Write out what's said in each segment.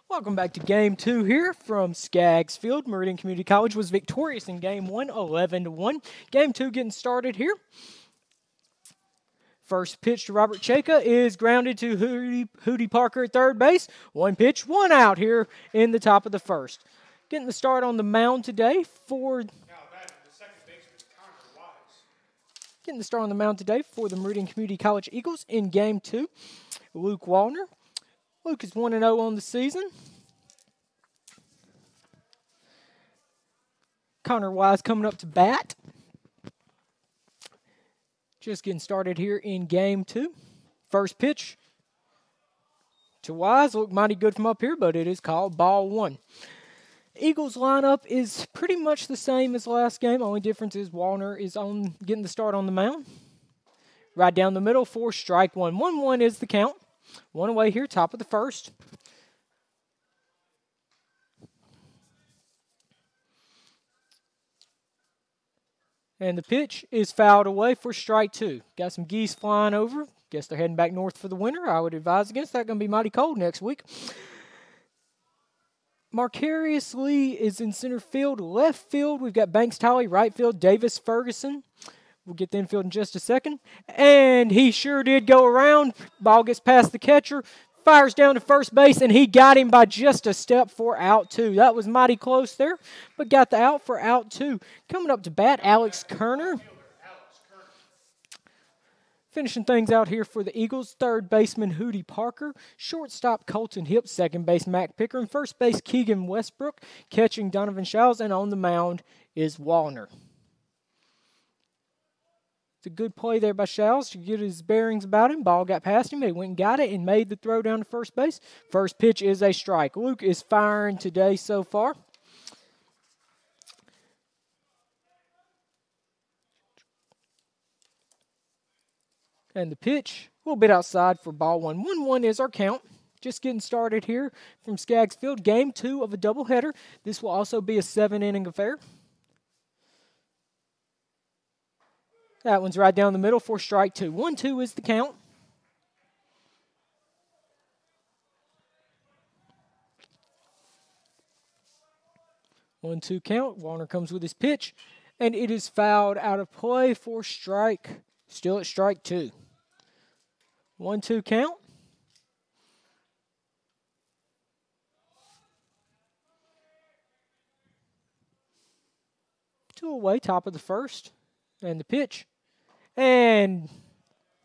Welcome back to Game 2 here from Skaggs Field. Meridian Community College was victorious in Game 1, 11-1. Game 2 getting started here. First pitch to Robert Chaka is grounded to Hootie Parker at third base. One pitch, one out here in the top of the first. Getting the start on the mound today for... Getting the start on the mound today for the Meridian Community College Eagles in Game 2, Luke Wallner. Luke is 1-0 on the season. Connor Wise coming up to bat. Just getting started here in Game 2. First pitch to Wise. Looked mighty good from up here, but it is called ball one. Eagles lineup is pretty much the same as last game. Only difference is Wallner is on getting the start on the mound. Right down the middle for strike one. 1-1 is the count. One away here, top of the first. And the pitch is fouled away for strike two. Got some geese flying over. Guess they're heading back north for the winter. I would advise against that. Going to be mighty cold next week. Marcarius Lee is in center field. Left field, we've got Banks Tolley. Right field, Davis Ferguson. We'll get the infield in just a second. And he sure did go around. Ball gets past the catcher. Fires down to first base, and he got him by just a step for out two. That was mighty close there, but got the out for out two. Coming up to bat, Alex Kerner. Finishing things out here for the Eagles, third baseman Hootie Parker, shortstop Colton Hipp, second base Mac Picker, and first base Keegan Westbrook, catching Donovan Showles, and on the mound is Wallner. It's a good play there by Showles to get his bearings about him. Ball got past him. He went and got it and made the throw down to first base. First pitch is a strike. Luke is firing today so far. And the pitch, a little bit outside for ball one. 1-1 is our count. Just getting started here from Skaggs Field. Game 2 of a doubleheader. This will also be a 7-inning affair. That one's right down the middle for strike two. 1-2 is the count. One-two count. Wallner comes with his pitch, and it is fouled out of play for strike. Still at strike two. 1-2 count. Two away, top of the first. And the pitch. And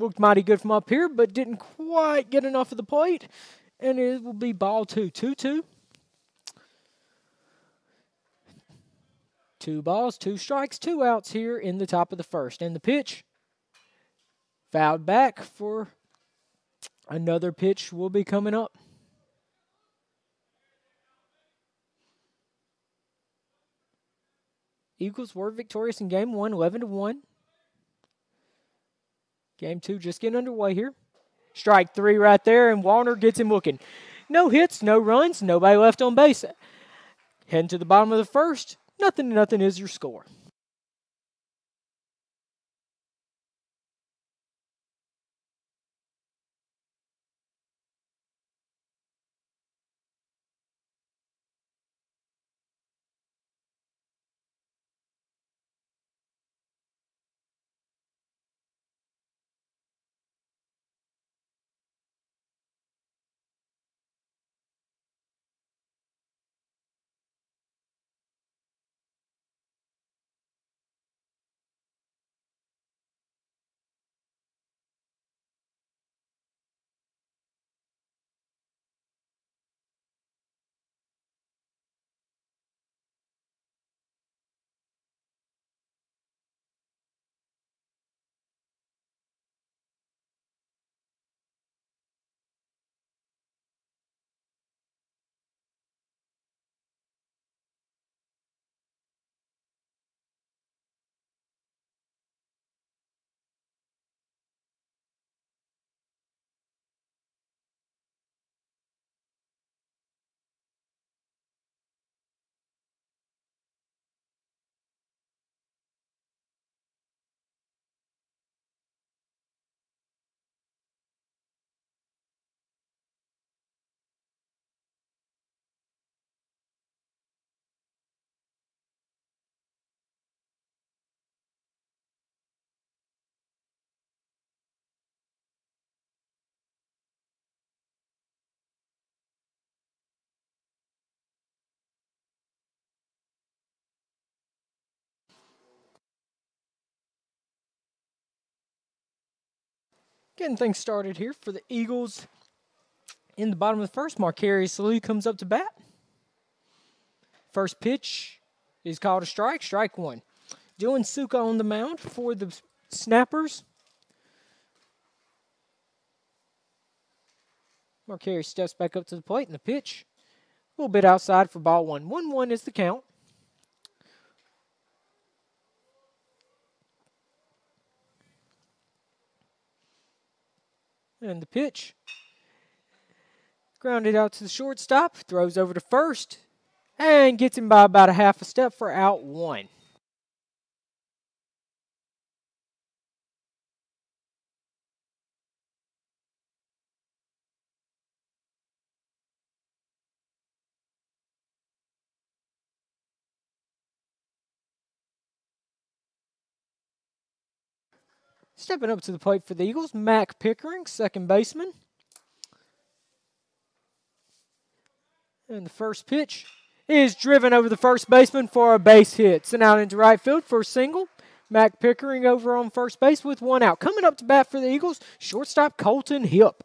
looked mighty good from up here, but didn't quite get enough of the plate. And it will be ball two. 2-2. 2 balls, 2 strikes, 2 outs here in the top of the first. And the pitch. Fouled back for another pitch will be coming up. Eagles were victorious in Game 1, 11-1. Game 2 just getting underway here. Strike three right there, and Wallner gets him looking. No hits, no runs, nobody left on base. Heading to the bottom of the first. 0-0 is your score. Getting things started here for the Eagles. In the bottom of the first, Marcarius Lee comes up to bat. First pitch is called a strike. Strike one. Dylan Suka on the mound for the Snappers. Marcarius steps back up to the plate, and the pitch a little bit outside for ball one. 1-1 is the count. And the pitch grounded out to the shortstop, throws over to first, and gets him by about a half a step for out one. Stepping up to the plate for the Eagles, Mac Pickering, second baseman. And the first pitch is driven over the first baseman for a base hit. Sent out into right field for a single. Mac Pickering over on first base with one out. Coming up to bat for the Eagles, shortstop Colton Hipp.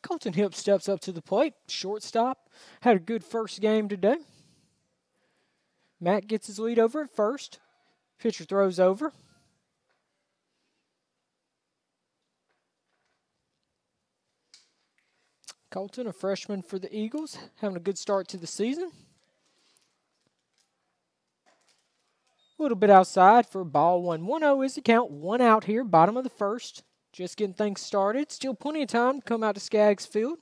Colton Hipp steps up to the plate. Shortstop. Had a good first game today. Matt gets his lead over at first. Pitcher throws over. Colton, a freshman for the Eagles, having a good start to the season. A little bit outside for ball one. 1-0 is the count. One out here, bottom of the first. Just getting things started. Still plenty of time to come out to Skaggs Field.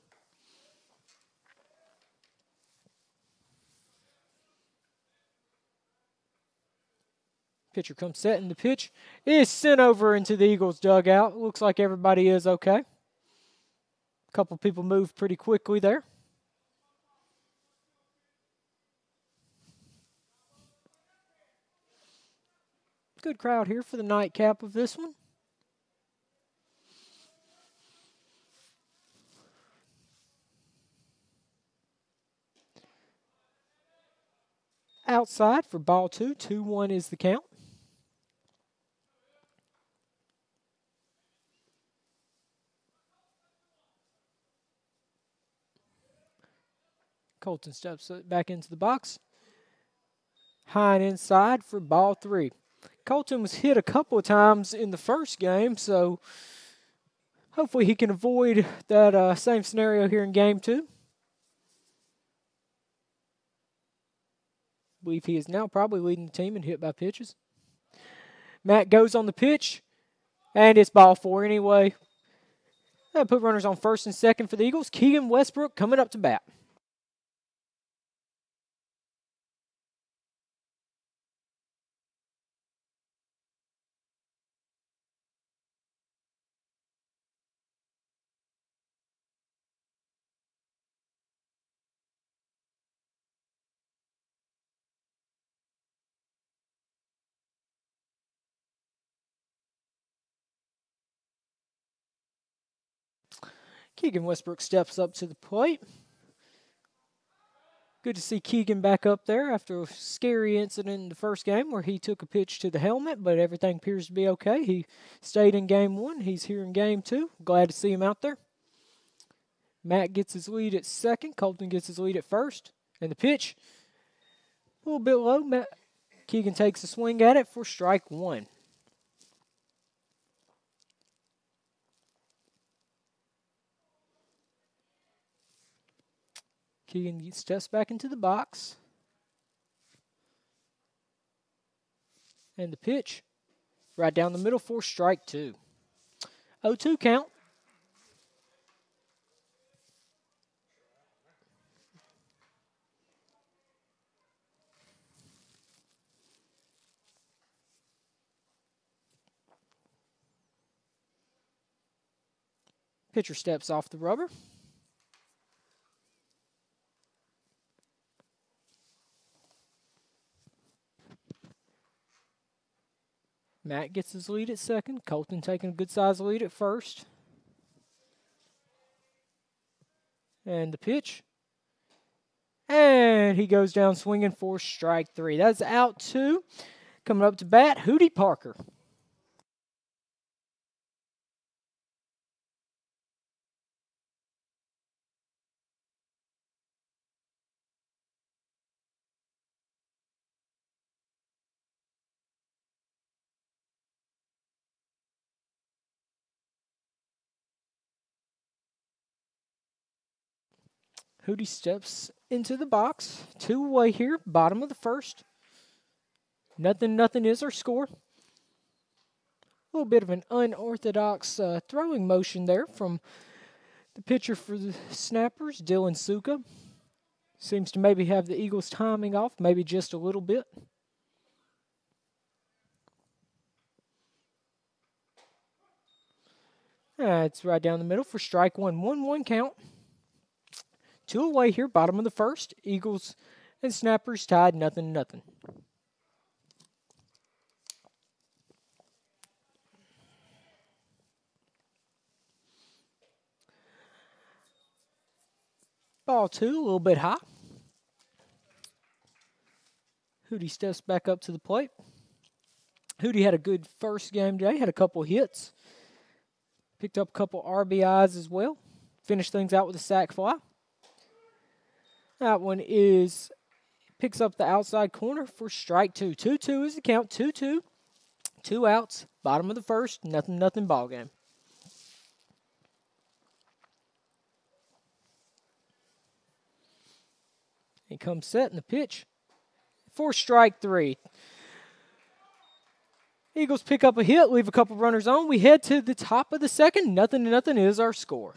Pitcher comes set, and the pitch is sent over into the Eagles' dugout. Looks like everybody is okay. A couple people moved pretty quickly there. Good crowd here for the nightcap of this one. Outside for ball two. 2-1 is the count. Colton steps back into the box. High and inside for ball three. Colton was hit a couple of times in the first game, so hopefully he can avoid that same scenario here in game two. I believe he is now probably leading the team in hit by pitches. Matt goes on the pitch, and it's ball four anyway. That put runners on first and second for the Eagles. Keegan Westbrook coming up to bat. Keegan Westbrook steps up to the plate. Good to see Keegan back up there after a scary incident in the first game where he took a pitch to the helmet, but everything appears to be okay. He stayed in game one. He's here in game two. Glad to see him out there. Matt gets his lead at second. Colton gets his lead at first. And the pitch, a little bit low. Keegan takes a swing at it for strike one. Keegan steps back into the box. And the pitch right down the middle for strike two. 0-2 count. Pitcher steps off the rubber. Matt gets his lead at second. Colton taking a good size lead at first. And the pitch. And he goes down swinging for strike 3. That's out 2. Coming up to bat, Hootie Parker. Hootie steps into the box. 2 away here, bottom of the first. Nothing is our score. A little bit of an unorthodox throwing motion there from the pitcher for the Snappers, Dylan Suka. Seems to maybe have the Eagles' timing off, maybe just a little bit. It's right down the middle for strike 1. 1-1 count. 2 away here, bottom of the first. Eagles and Snappers tied 0-0. Ball 2, a little bit high. Hootie steps back up to the plate. Hootie had a good first game today, had a couple hits. Picked up a couple RBIs as well. Finished things out with a sac fly. That one picks up the outside corner for strike 2. 2-2 is the count. 2-2. 2 outs. Bottom of the first. 0-0 ball game. He comes set in the pitch for strike 3. Eagles pick up a hit, leave a couple runners on. We head to the top of the second. 0-0 is our score.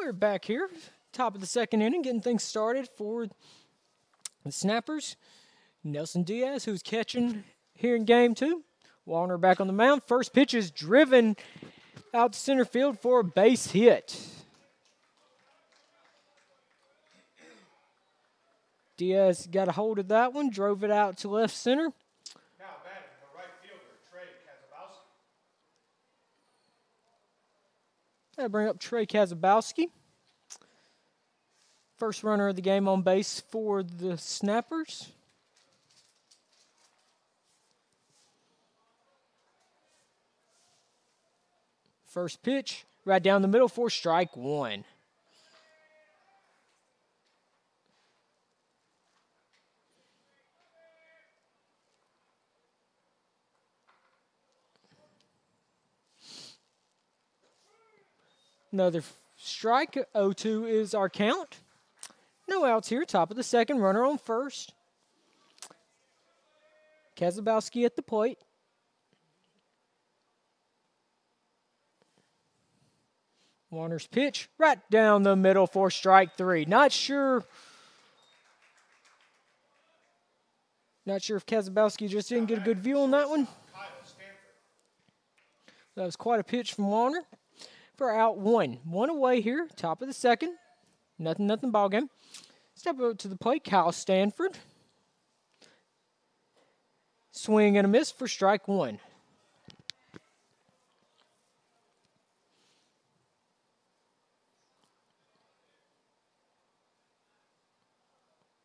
We're back here, top of the second inning, getting things started for the Snappers. Nelson Diaz, who's catching here in game 2. Warner back on the mound. First pitch is driven out to center field for a base hit. Diaz got a hold of that one, drove it out to left center. Now batting, the right fielder, Trey Kazabowski. That'll bring up Trey Kazabowski. First runner of the game on base for the Snappers. First pitch, right down the middle for strike 1. Another strike. 0-2 is our count. No outs here. Top of the second. Runner on first. Kazabowski at the plate. Warner's pitch right down the middle for strike 3. Not sure if Kazabowski just didn't get a good view on that one. That was quite a pitch from Warner for out 1. 1 away here, top of the second. Nothing ball game. Step up to the plate, Kyle Stanford. Swing and a miss for strike 1.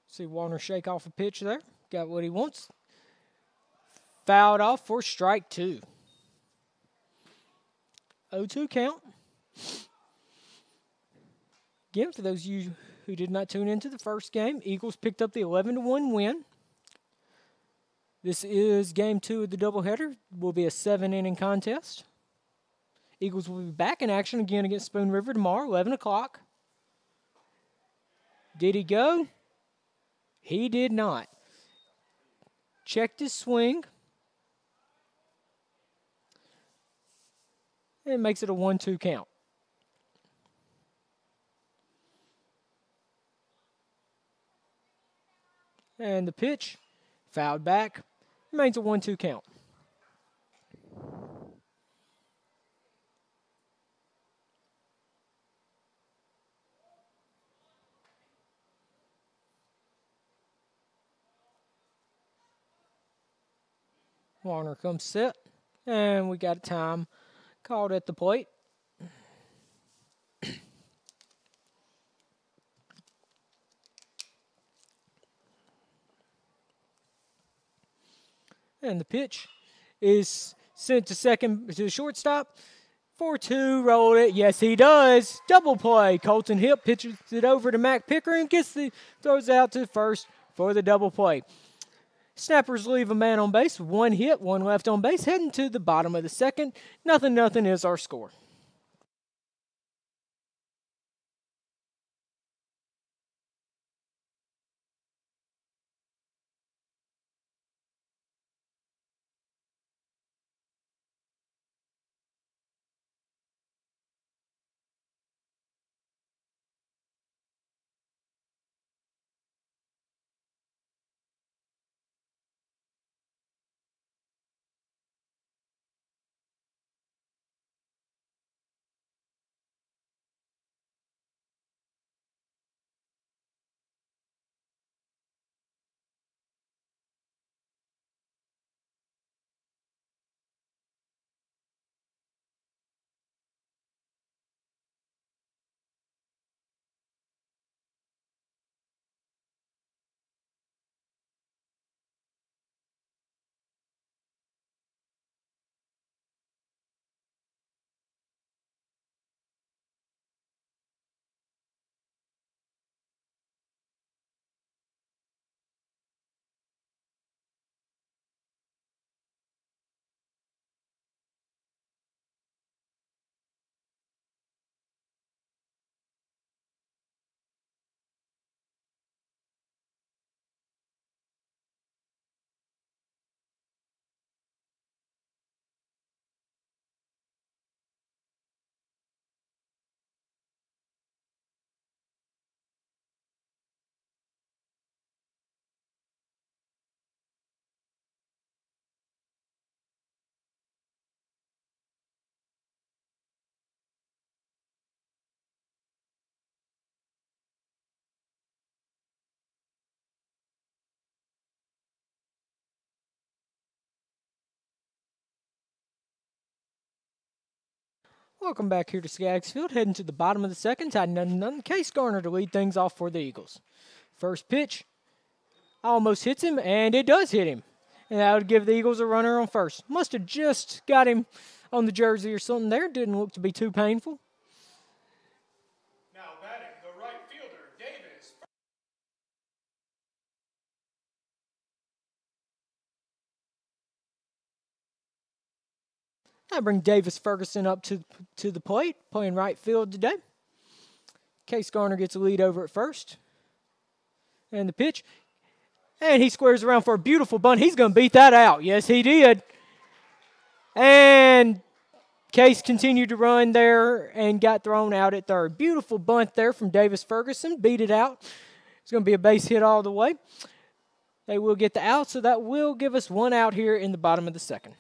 See Warner shake off a pitch there. Got what he wants. Fouled off for strike 2. 0-2 count. Again, for those of you who did not tune into the first game, Eagles picked up the 11-1 win. This is game 2 of the doubleheader. Will be a 7-inning contest. Eagles will be back in action again against Spoon River tomorrow, 11 o'clock. Did he go? He did not. Checked his swing. And makes it a 1-2 count. And the pitch, fouled back, remains a 1-2 count. Warner comes set, and we got a time called at the plate. And the pitch is sent to second to the shortstop. 4-2, rolled it. Yes, he does. Double play. Colton Hip pitches it over to Mac Pickering, throws it out to first for the double play. Snappers leave a man on base. 1 hit, 1 left on base. Heading to the bottom of the second. 0-0 is our score. Welcome back here to Skaggs Field. Heading to the bottom of the second. Tied 0-0. Case Garner to lead things off for the Eagles. First pitch almost hits him, and it does hit him. And that would give the Eagles a runner on first. Must have just got him on the jersey or something there. Didn't look to be too painful. Now batting, the right fielder, Davis. I bring Davis Ferguson up to the plate, playing right field today. Case Garner gets a lead over at first. And the pitch. And he squares around for a beautiful bunt. He's going to beat that out. Yes, he did. And Case continued to run there and got thrown out at third. Beautiful bunt there from Davis Ferguson. Beat it out. It's going to be a base hit all the way. They will get the out, so that will give us one out here in the bottom of the second.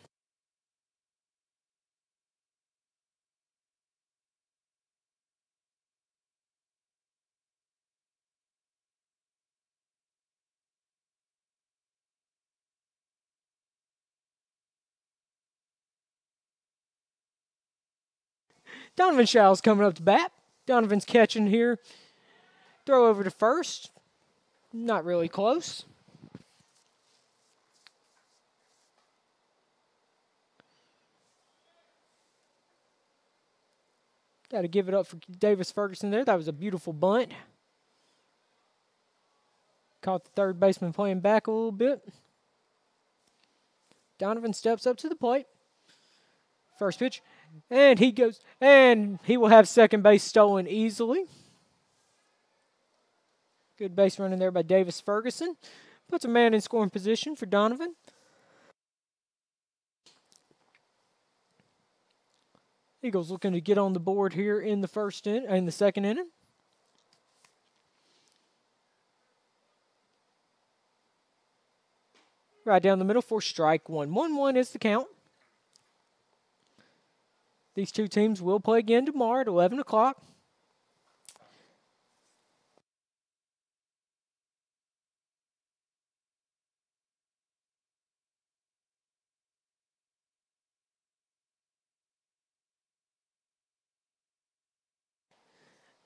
Donovan Show's coming up to bat. Donovan's catching here. Throw over to first. Not really close. Got to give it up for Davis Ferguson there. That was a beautiful bunt. Caught the third baseman playing back a little bit. Donovan steps up to the plate. First pitch. And he goes, and he will have second base stolen easily. Good base running there by Davis Ferguson. Puts a man in scoring position for Donovan. Eagles looking to get on the board here in the second inning. Right down the middle for strike one. 1-1 is the count. These two teams will play again tomorrow at 11 o'clock.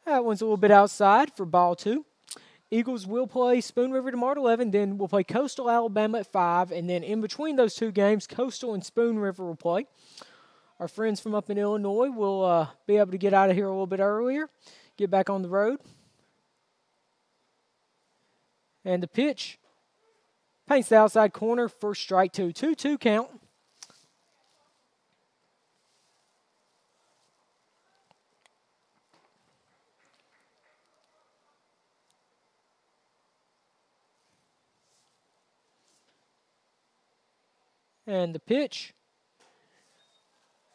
That one's a little bit outside for ball two. Eagles will play Spoon River tomorrow at 11, then we'll play Coastal Alabama at 5, and then in between those two games, Coastal and Spoon River will play. Our friends from up in Illinois will be able to get out of here a little bit earlier, get back on the road. And the pitch paints the outside corner for strike two. 2-2 count. And the pitch.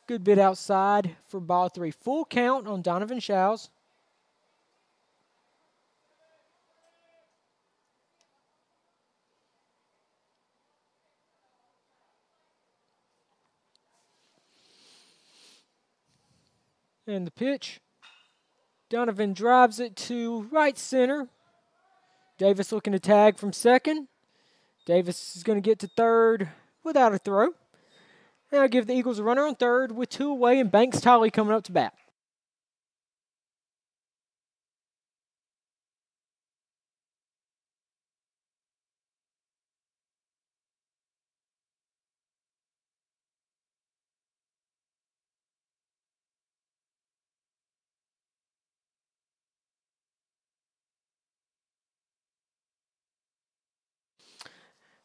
Good bit outside for ball three. Full count on Donovan Shows. And the pitch. Donovan drives it to right center. Davis looking to tag from second. Davis is going to get to third without a throw. Now give the Eagles a runner on third with two away, and Banks Tolley coming up to bat.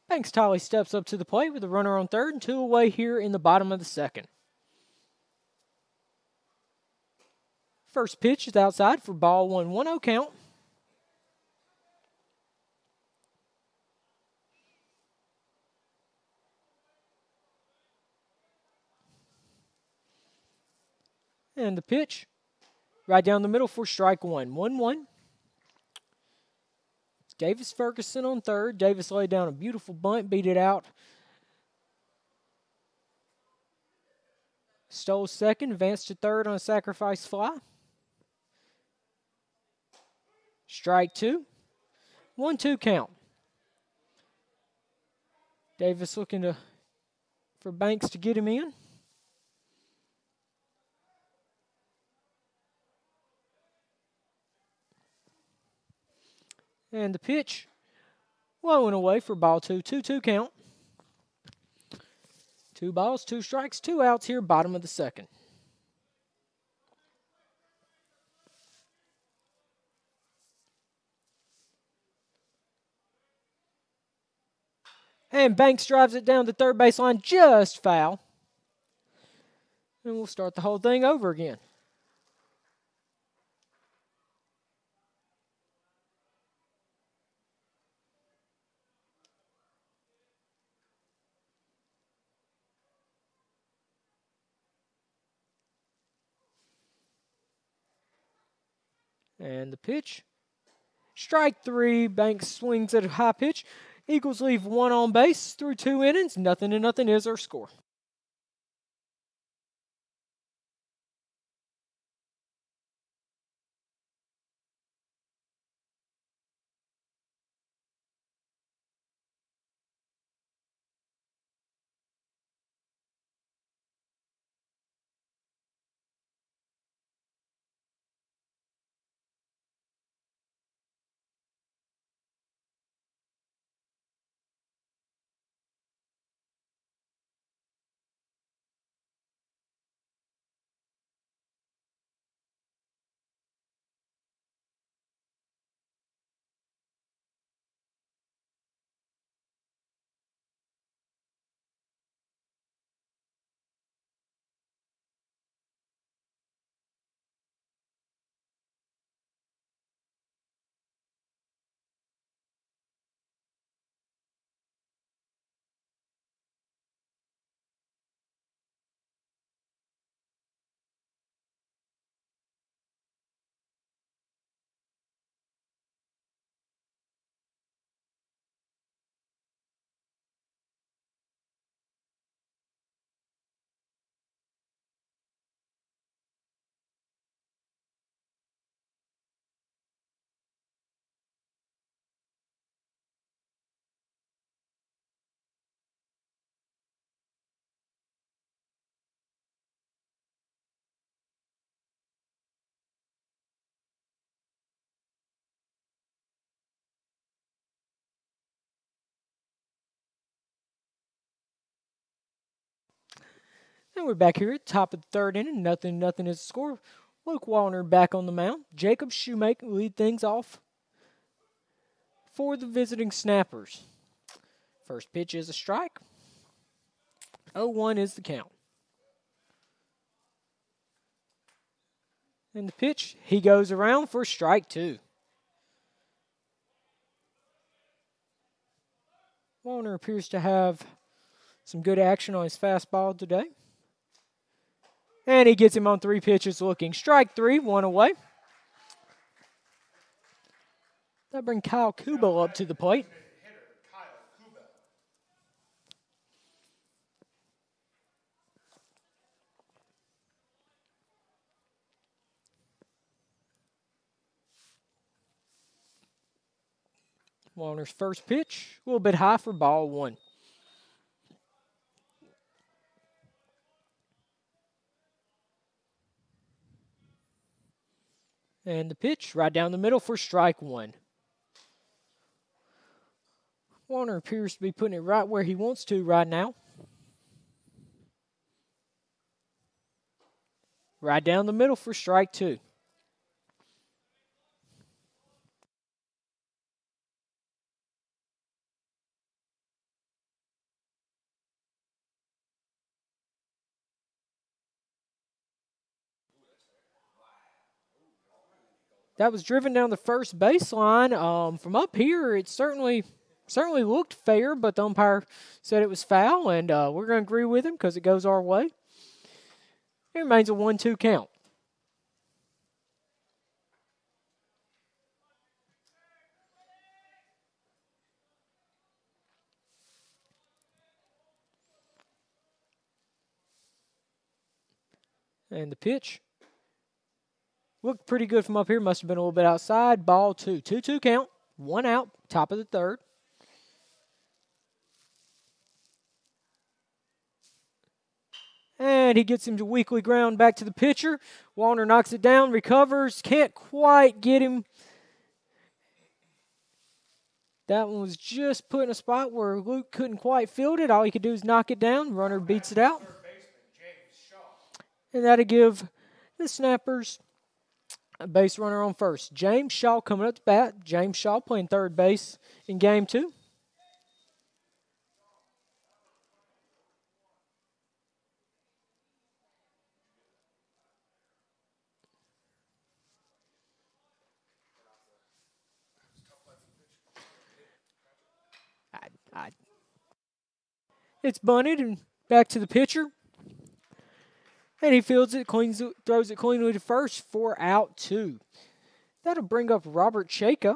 Banks Tolley steps up to the plate with a runner on third and two away here in the bottom of the second. First pitch is outside for ball one. 1-0 count. And the pitch right down the middle for strike one. 1-1. Davis Ferguson on third. Davis laid down a beautiful bunt, beat it out. Stole second, advanced to third on a sacrifice fly. Strike two. 1-2 count. Davis looking for Banks to get him in. And the pitch, low and away for ball two. 2-2 count. 2 balls, 2 strikes, 2 outs here, bottom of the second. And Banks drives it down the third baseline, just foul. And we'll start the whole thing over again. And the pitch. Strike 3. Banks swings at a high pitch. Eagles leave 1 on base through 2 innings. 0-0 is our score. And we're back here at the top of the 3rd inning. 0-0 is the score. Luke Wallner back on the mound. Jacob Shoemaker lead things off for the visiting Snappers. First pitch is a strike. 0-1 is the count. And the pitch, he goes around for strike 2. Wallner appears to have some good action on his fastball today. And he gets him on 3 pitches looking. Strike 3, 1 away. That brings Kyle Kubel up to the plate. Wallner's first pitch, a little bit high for ball 1. And the pitch right down the middle for strike 1. Wallner appears to be putting it right where he wants to right now. Right down the middle for strike 2. That was driven down the first baseline. From up here, it certainly looked fair, but the umpire said it was foul, and we're going to agree with him because it goes our way. It remains a 1-2 count. And the pitch looked pretty good from up here. Must have been a little bit outside. Ball 2. 2-2 count. 1 out. Top of the 3rd. And he gets him to weakly ground back to the pitcher. Wallner knocks it down, recovers. Can't quite get him. That one was just put in a spot where Luke couldn't quite field it. All he could do is knock it down. Runner beats it out. And that'll give the Snappers a base runner on first. James Shaw coming up to bat. James Shaw playing third base in game 2. It's bunted and back to the pitcher. And he fields it, throws it cleanly to first for out 2. That'll bring up Robert Chaka.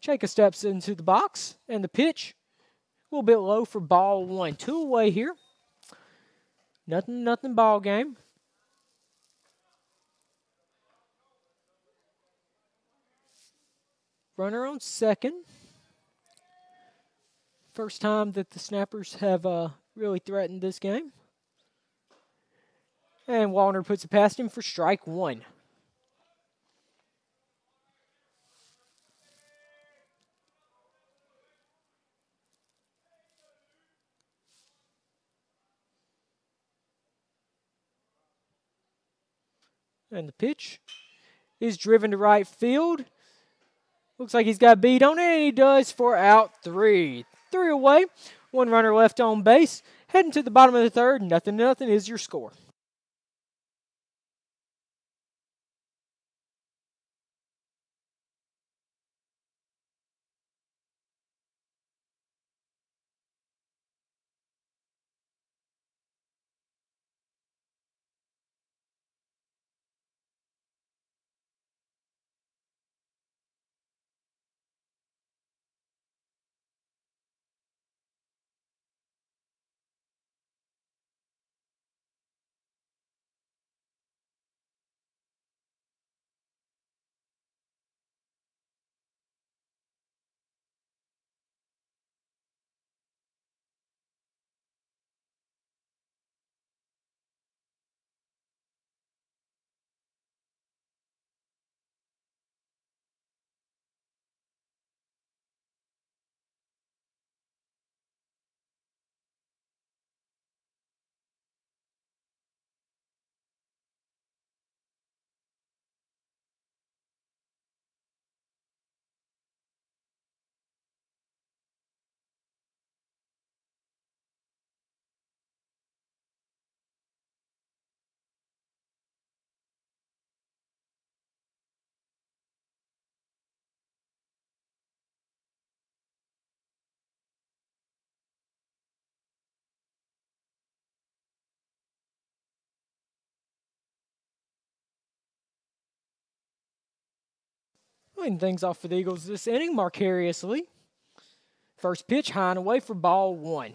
Chaka steps into the box, and the pitch a little bit low for ball one. 2 away here. Nothing ball game. Runner on second. First time that the Snappers have really threatened this game. And Wallner puts it past him for strike one. And the pitch is driven to right field. Looks like he's got beat on it, and he does for out 3. 3 away. 1 runner left on base. Heading to the bottom of the third. 0-0 is your score. Leading things off for the Eagles this inning, Marcarius Lee. First pitch, high and away for ball one.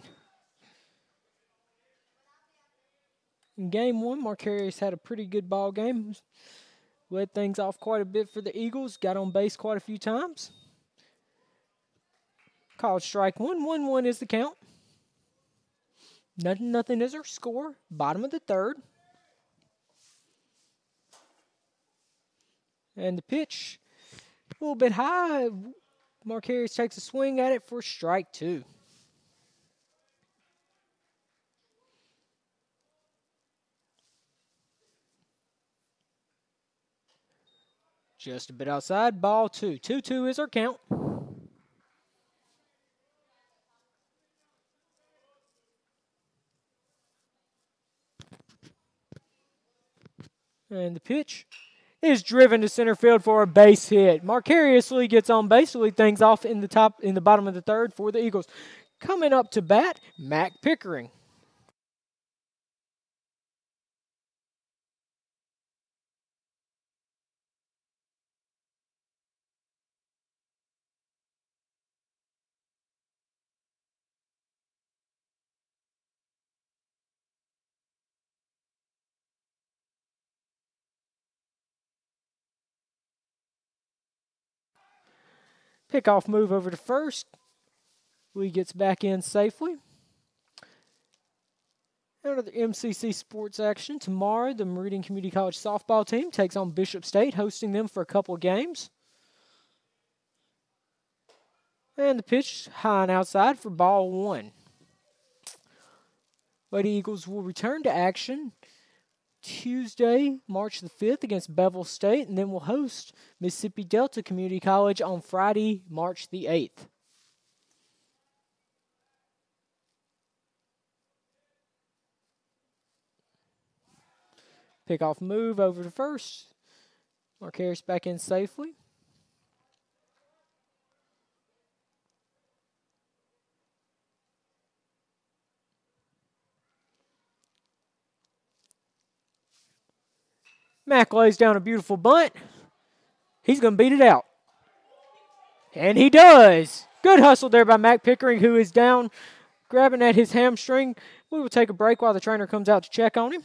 In game one, Marcarius had a pretty good ball game. Led things off quite a bit for the Eagles. Got on base quite a few times. Called strike one. 1-1 is the count. 0-0 is our score. Bottom of the third. And the pitch, a little bit high. Marcarius takes a swing at it for strike two. Just a bit outside, ball two. 2-2 is our count. And the pitch is driven to center field for a base hit. Marcarius Lee gets on base to lead things off in the bottom of the third for the Eagles. Coming up to bat, Mac Pickering. Pickoff move over to first. Lee gets back in safely. Another MCC sports action. Tomorrow, the Meridian Community College softball team takes on Bishop State, hosting them for a couple of games. And the pitch high and outside for ball one. Lady Eagles will return to action Tuesday, March the 5th against Bevel State, and then we'll host Mississippi Delta Community College on Friday, March the 8th. Pickoff move over to first. Marquez back in safely. Mack lays down a beautiful bunt. He's going to beat it out. And he does. Good hustle there by Mac Pickering, who is down, grabbing at his hamstring. We will take a break while the trainer comes out to check on him.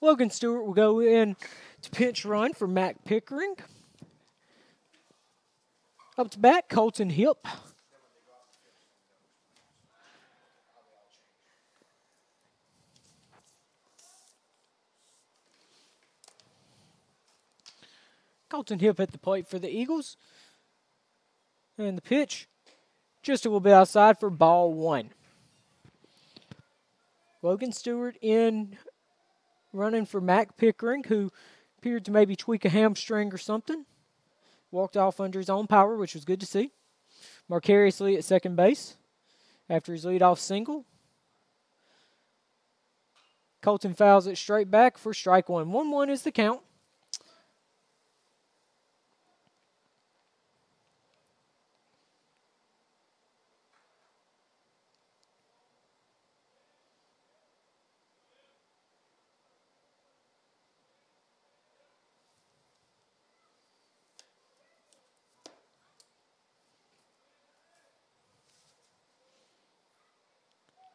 Logan Stewart will go in to pinch run for Mac Pickering. Up to bat, Colton Hip. Colton Hip at the plate for the Eagles. And the pitch, just a little bit outside for ball 1. Logan Stewart in running for Mac Pickering, who appeared to maybe tweak a hamstring or something. Walked off under his own power, which was good to see. Marquez Lee at second base after his leadoff single. Colton fouls it straight back for strike 1. 1-1 is the count.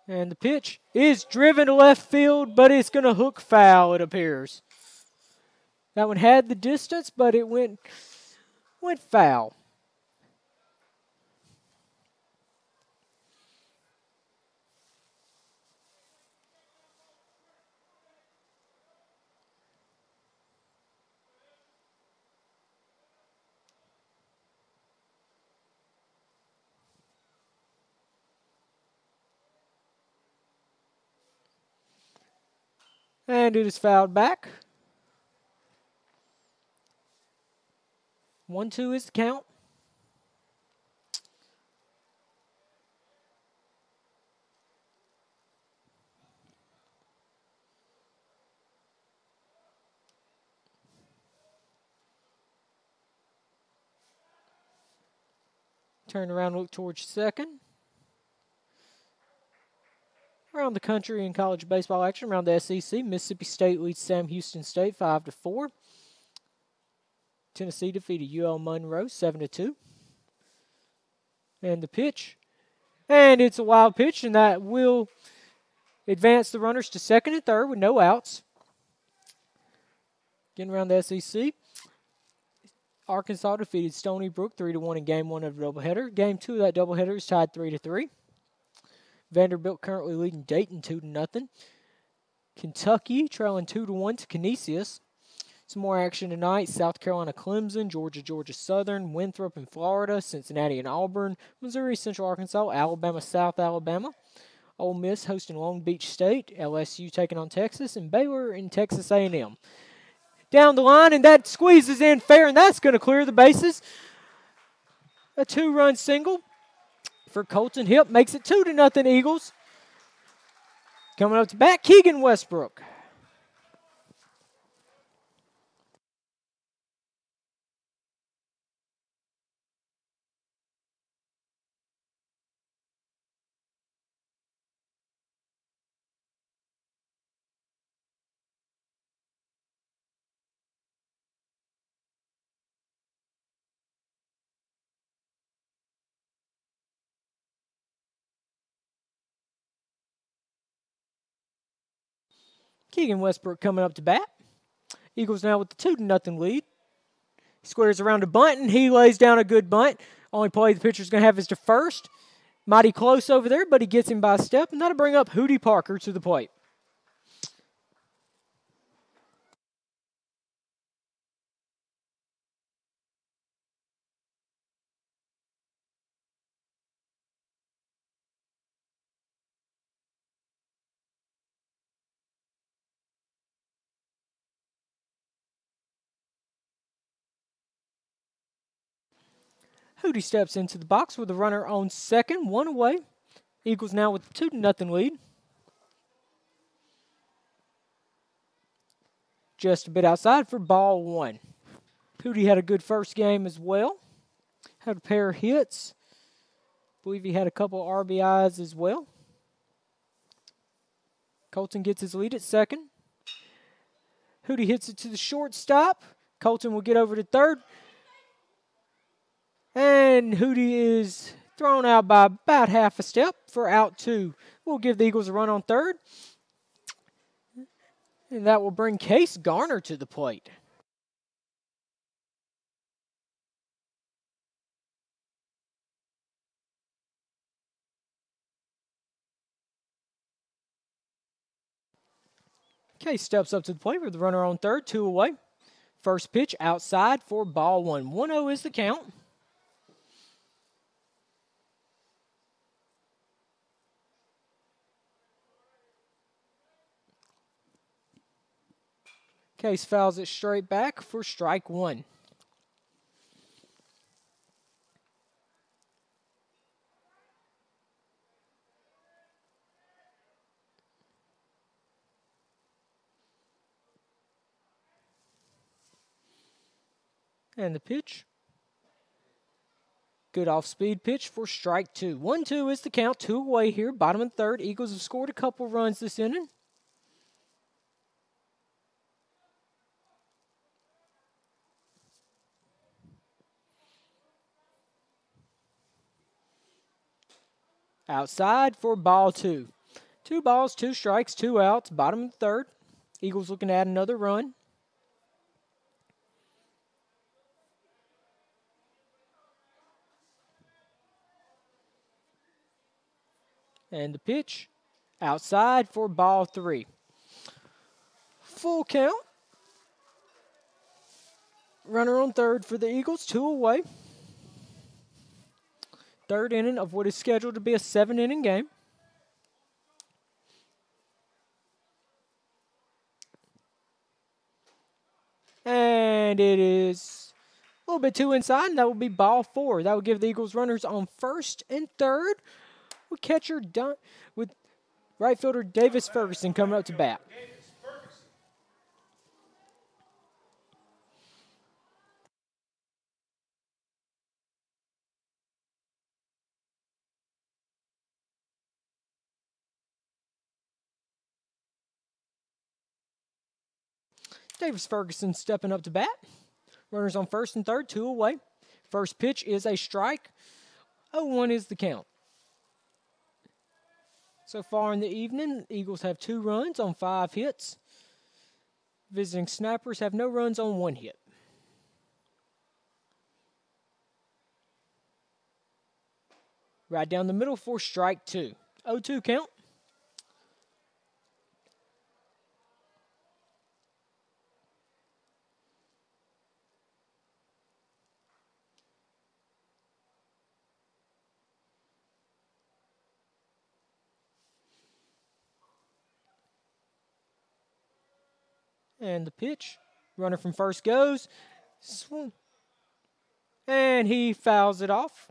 And the pitch is driven to left field, but it's going to hook foul, it appears. That one had the distance, but it went foul. And it is fouled back. 1-2 is the count. Turn around, look towards second. Around the country in college baseball action, around the SEC, Mississippi State leads Sam Houston State 5-4. Tennessee defeated UL Monroe 7-2. And the pitch. And it's a wild pitch, and that will advance the runners to second and third with no outs. Getting around the SEC. Arkansas defeated Stony Brook 3-1 in Game 1 of the doubleheader. Game 2 of that doubleheader is tied 3-3. Vanderbilt currently leading Dayton 2-0. Kentucky trailing 2-1 to Canisius. Some more action tonight. South Carolina Clemson, Georgia Southern, Winthrop and Florida, Cincinnati and Auburn, Missouri Central Arkansas, Alabama South Alabama, Ole Miss hosting Long Beach State, LSU taking on Texas, and Baylor and Texas A&M. Down the line, and that squeezes in fair, and that's going to clear the bases. A 2-run single for Colton Hip makes it 2-0 Eagles. Coming up to bat, Keegan Westbrook. Keegan Westbrook coming up to bat. Eagles now with the 2-0 lead. He squares around a bunt, and he lays down a good bunt. Only play the pitcher's going to have is to first. Mighty close over there, but he gets him by a step, and that'll bring up Hootie Parker to the plate. Hootie steps into the box with a runner on second, 1 away. Eagles now with a 2-0 lead. Just a bit outside for ball 1. Hootie had a good first game as well. Had a pair of hits. Believe he had a couple RBIs as well. Colton gets his lead at second. Hootie hits it to the shortstop. Colton will get over to third. And Hootie is thrown out by about half a step for out 2. We'll give the Eagles a run on third. And that will bring Case Garner to the plate. Case steps up to the plate with the runner on third, 2 away. First pitch outside for ball 1. 1-0 is the count. Case fouls it straight back for strike 1. And the pitch. Good off-speed pitch for strike 2. 1-2 is the count. 2 away here. Bottom of the third. Eagles have scored a couple runs this inning. Outside for ball 2. 2 balls, 2 strikes, 2 outs. Bottom of the third. Eagles looking to add another run. And the pitch outside for ball 3. Full count. Runner on third for the Eagles, 2 away. Third inning of what is scheduled to be a 7-inning game. And it is a little bit too inside, and that will be ball 4. That will give the Eagles runners on first and third. With catcher with right fielder Davis Ferguson coming up to bat. Davis Ferguson stepping up to bat. Runners on first and third, 2 away. First pitch is a strike. 0-1 is the count. So far in the evening, Eagles have 2 runs on 5 hits. Visiting Snappers have no runs on 1 hit. Right down the middle for strike 2. 0-2 count. And the pitch. Runner from first goes. Swing. And he fouls it off.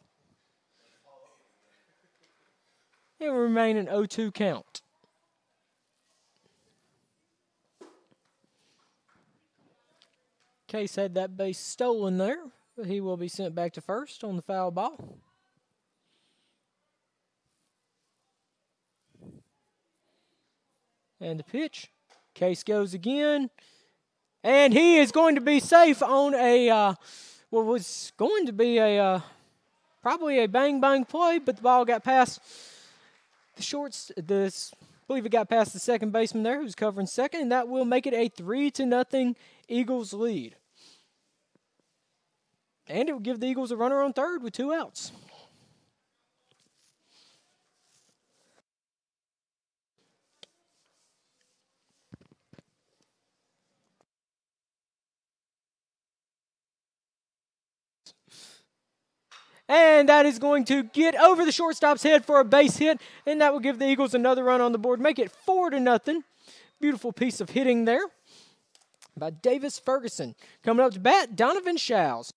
It will remain an 0-2 count. Case had that base stolen there, but he will be sent back to first on the foul ball. And the pitch. Case goes again. And he is going to be safe on a, what was going to be a, probably a bang-bang play, but the ball got past the shorts. I believe it got past the second baseman there who's covering second, and that will make it a 3-0 Eagles lead. And it will give the Eagles a runner on third with 2 outs. And that is going to get over the shortstop's head for a base hit, and that will give the Eagles another run on the board, make it 4-0. Beautiful piece of hitting there by Davis Ferguson. Coming up to bat, Donovan Shows.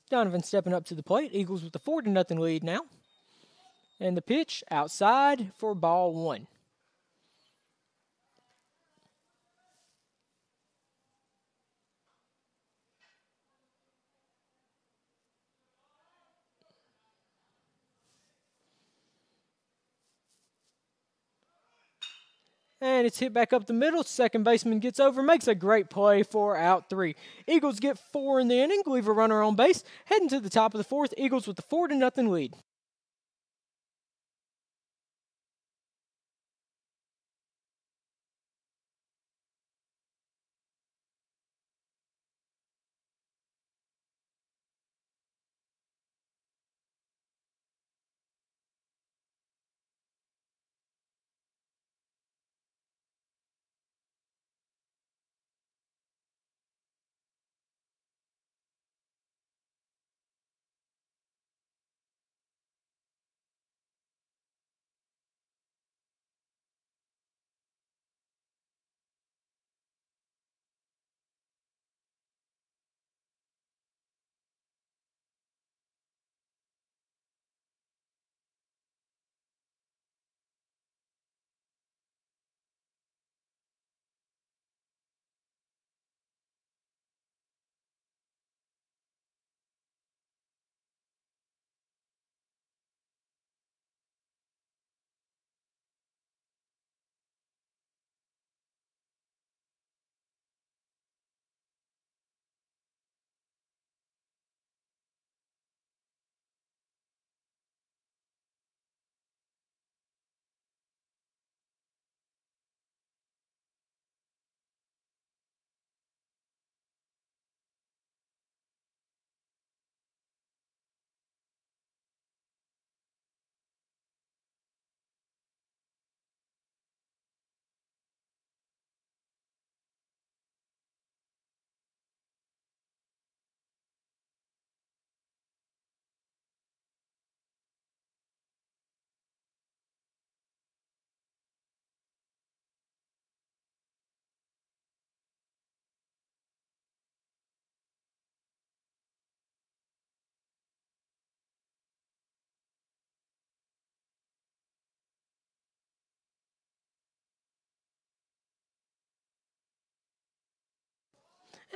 Donovan stepping up to the plate. Eagles with a 4-0 lead now. And the pitch outside for ball 1. And it's hit back up the middle. Second baseman gets over, makes a great play for out 3. Eagles get 4 in the inning, leave a runner on base. Heading to the top of the 4th, Eagles with the 4-0 lead.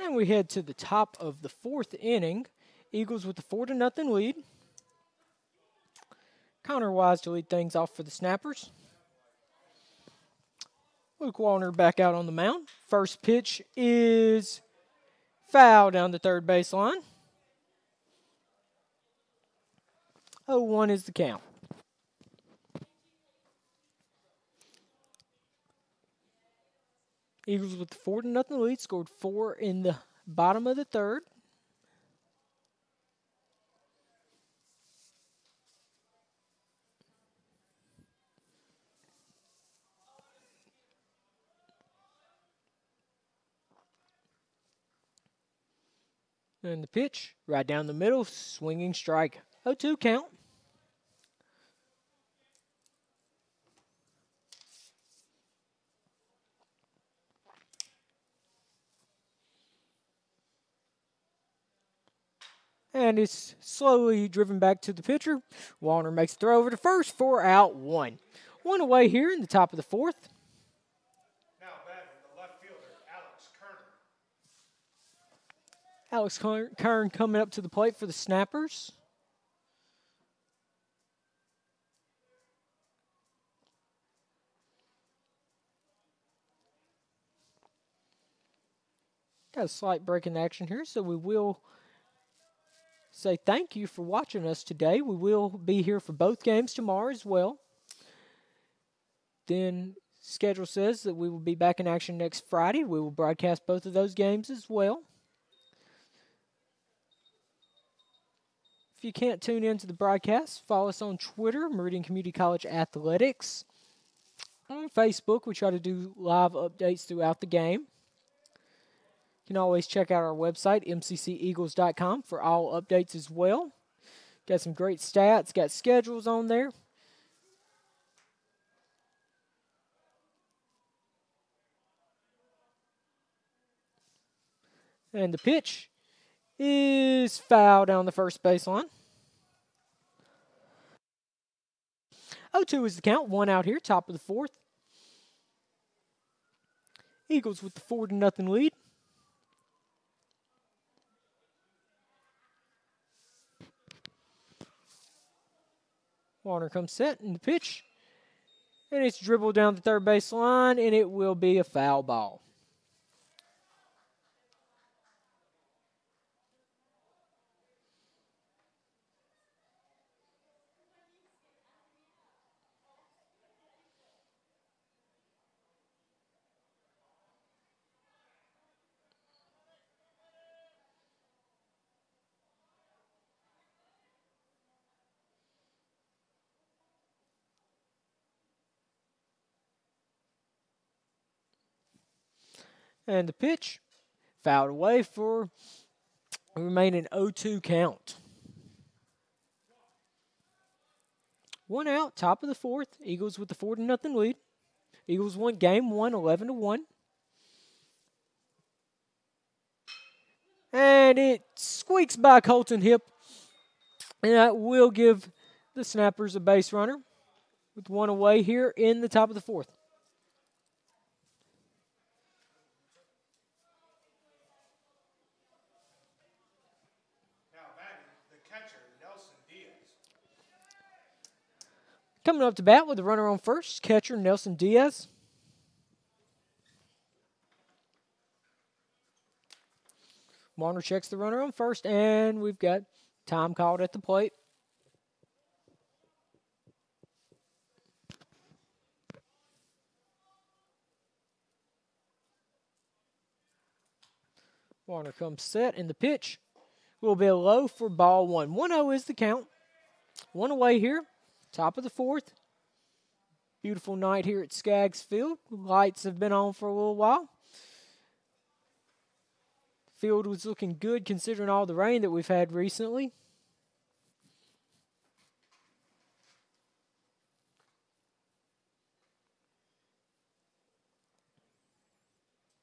And we head to the top of the 4th inning. Eagles with the 4-0 lead. Connor Wise to lead things off for the Snappers. Luke Warner back out on the mound. First pitch is foul down the third baseline. 0-1 is the count. Eagles with the 4-0 lead, scored 4 in the bottom of the third. And the pitch, right down the middle, swinging strike. 0-2 count. And it's slowly driven back to the pitcher. Warner makes a throw over to first, 4 out, 1. 1 away here in the top of the fourth. Now batting the left fielder, Alex Kerner. Alex Kern coming up to the plate for the Snappers. Got a slight break in action here, so we will say thank you for watching us today. We will be here for both games tomorrow as well. Then schedule says that we will be back in action next Friday. We will broadcast both of those games as well. If you can't tune in to the broadcast, follow us on Twitter, Meridian Community College Athletics. On Facebook, we try to do live updates throughout the game. You can always check out our website, mcceagles.com, for all updates as well. Got some great stats, got schedules on there. And the pitch is foul down the first baseline. 0-2 is the count, 1 out here, top of the fourth. Eagles with the 4-0 lead. Warner comes set in the pitch. And it's dribbled down the third base line, and it will be a foul ball. And the pitch, fouled away for a remaining 0-2 count. 1 out, top of the fourth. Eagles with the 4-0 lead. Eagles won game 1, 11-1. And it squeaks by Colton Hip. And that will give the Snappers a base runner with 1 away here in the top of the fourth. Coming up to bat with the runner on first, catcher Nelson Diaz. Warner checks the runner on first, and we've got time called at the plate. Warner comes set, and the pitch will be a low for ball 1. 1-0 is the count. 1 away here. Top of the fourth. Beautiful night here at Skaggs Field. Lights have been on for a little while. Field was looking good considering all the rain that we've had recently.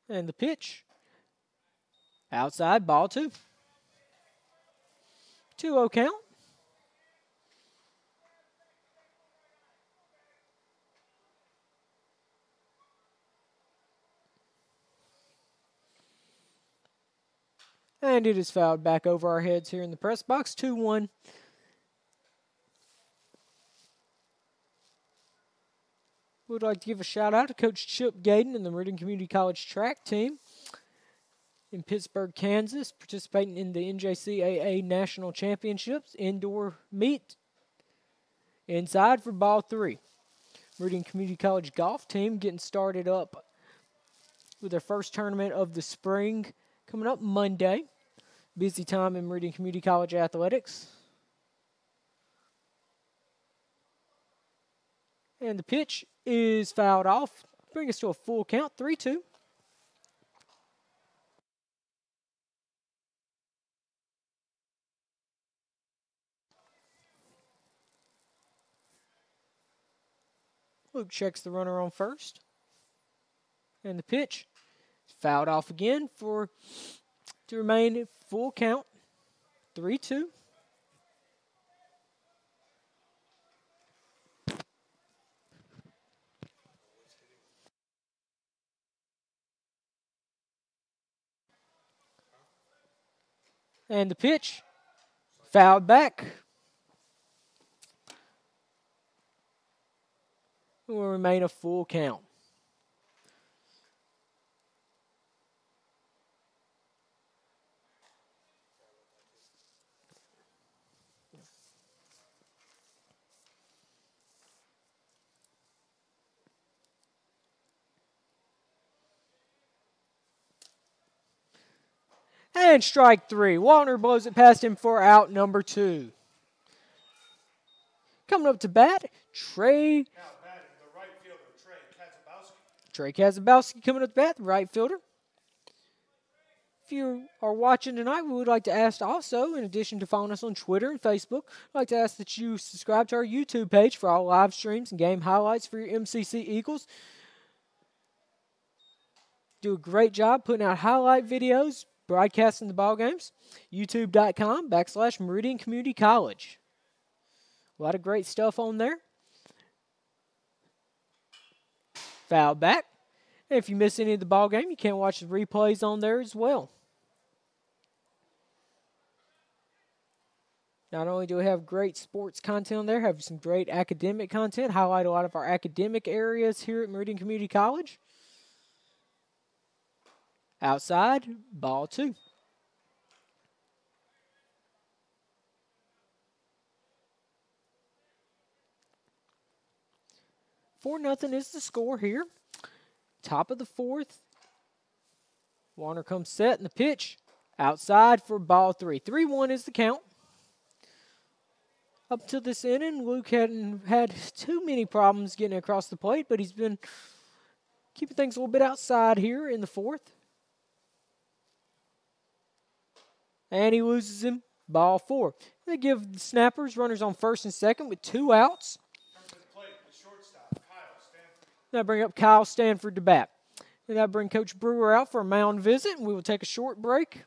And the pitch. Outside, ball 2. 2-0 count. And it is fouled back over our heads here in the press box. 2-1. We'd like to give a shout out to Coach Chip Gaden and the Meridian Community College track team in Pittsburgh, Kansas, participating in the NJCAA National Championships indoor meet. Inside for ball 3. Meridian Community College golf team getting started up with their first tournament of the spring coming up Monday. Busy time in Meridian Community College athletics. And the pitch is fouled off. Bring us to a full count, 3-2. Luke checks the runner on first. And the pitch. Fouled off again to remain at full count. 3-2. And the pitch. Fouled back. Will remain a full count. And strike 3. Wallner blows it past him for out number 2. Coming up to bat, Trey. Now batting, the right fielder, Kazabowski. Trey Kazabowski coming up to bat, the right fielder. If you are watching tonight, we would like to ask also, in addition to following us on Twitter and Facebook, I'd like to ask that you subscribe to our YouTube page for all live streams and game highlights for your MCC Eagles. Do a great job putting out highlight videos, broadcasting the ball games. YouTube.com/Meridian Community College. A lot of great stuff on there. Foul back. And if you miss any of the ball game, you can watch the replays on there as well. Not only do we have great sports content on there, have some great academic content, highlight a lot of our academic areas here at Meridian Community College. Outside, ball 2. 4-0 is the score here. Top of the 4th. Warner comes set in the pitch. Outside for ball 3. 3-1 is the count. Up to this inning, Luke hadn't had too many problems getting across the plate, but he's been keeping things a little bit outside here in the 4th. And he loses him. Ball 4. They give the Snappers runners on first and second with 2 outs. Now bring up Kyle Stanford to bat. And that'll bring Coach Brewer out for a mound visit, and we will take a short break.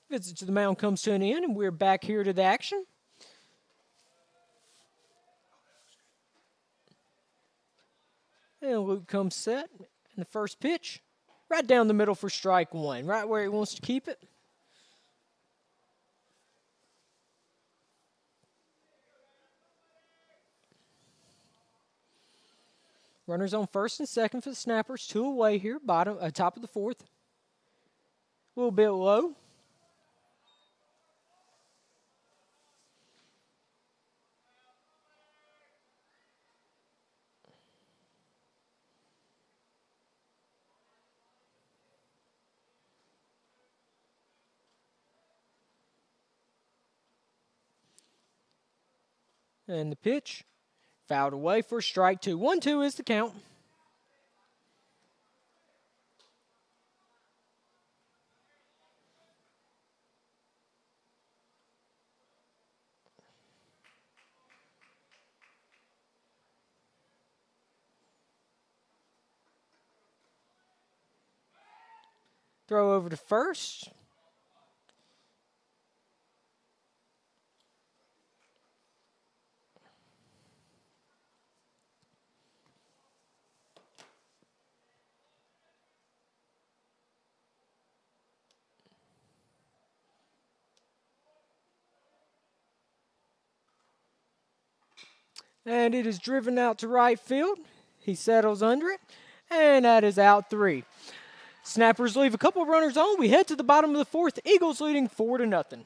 Visit to the mound comes to an end, and we're back here to the action. And Luke comes set. And the first pitch, right down the middle for strike 1, right where he wants to keep it. Runners on first and second for the Snappers. 2 away here, top of the 4th. A little bit low. And the pitch, fouled away for strike 2. 1-2 is the count. Throw over to first. And it is driven out to right field. He settles under it, and that is out 3. Snappers leave a couple of runners on. We head to the bottom of the 4th. Eagles leading 4-0.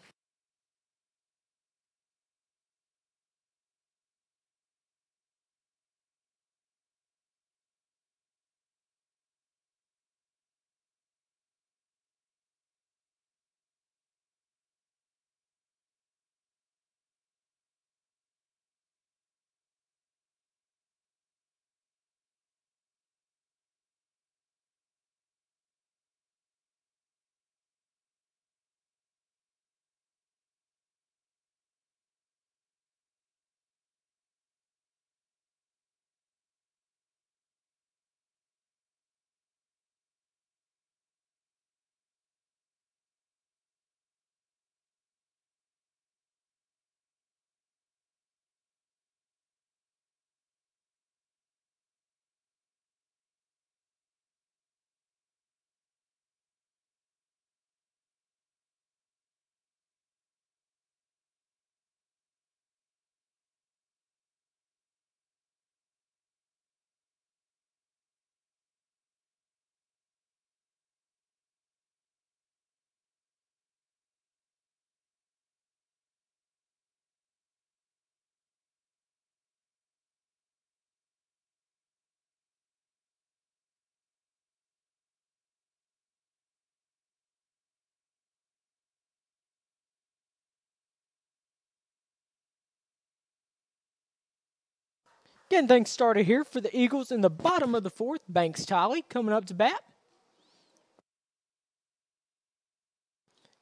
Getting things started here for the Eagles in the bottom of the 4th. Banks Tolly coming up to bat.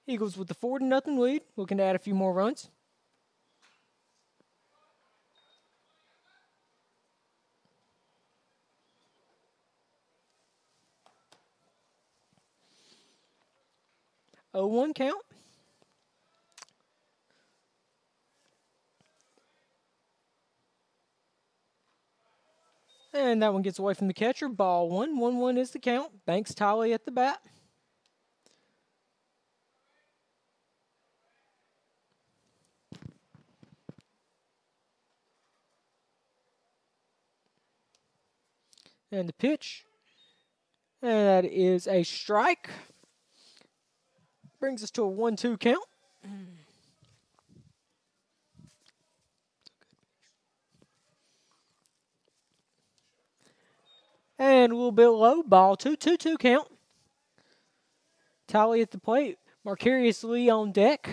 Eagles with the 4-0 lead, looking to add a few more runs. Oh, 1 count. And that one gets away from the catcher. Ball 1. 1-1 is the count. Banks Tolly at the bat. And the pitch. And that is a strike. Brings us to a 1-2 count. And a little bit low. Ball 2. 2-2 count. Tolly at the plate. Marcarius Lee on deck.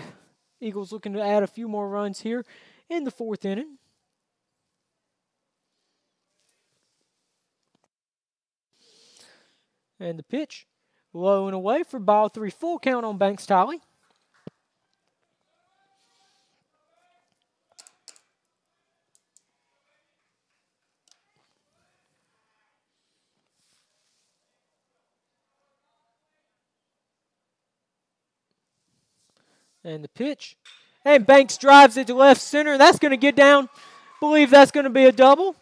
Eagles looking to add a few more runs here in the 4th inning. And the pitch. Low and away for ball 3. Full count on Banks Tolly. And the pitch. And Banks drives it to left center. That's going to get down. Believe that's going to be a double.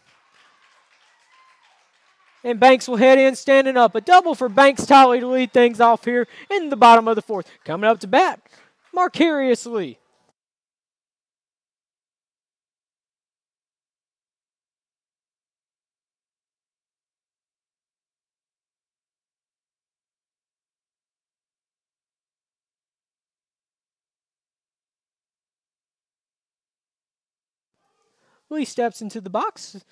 And Banks will head in standing up. A double for Banks Tolly to lead things off here in the bottom of the 4th. Coming up to bat, Marcarius Lee. Lee steps into the box.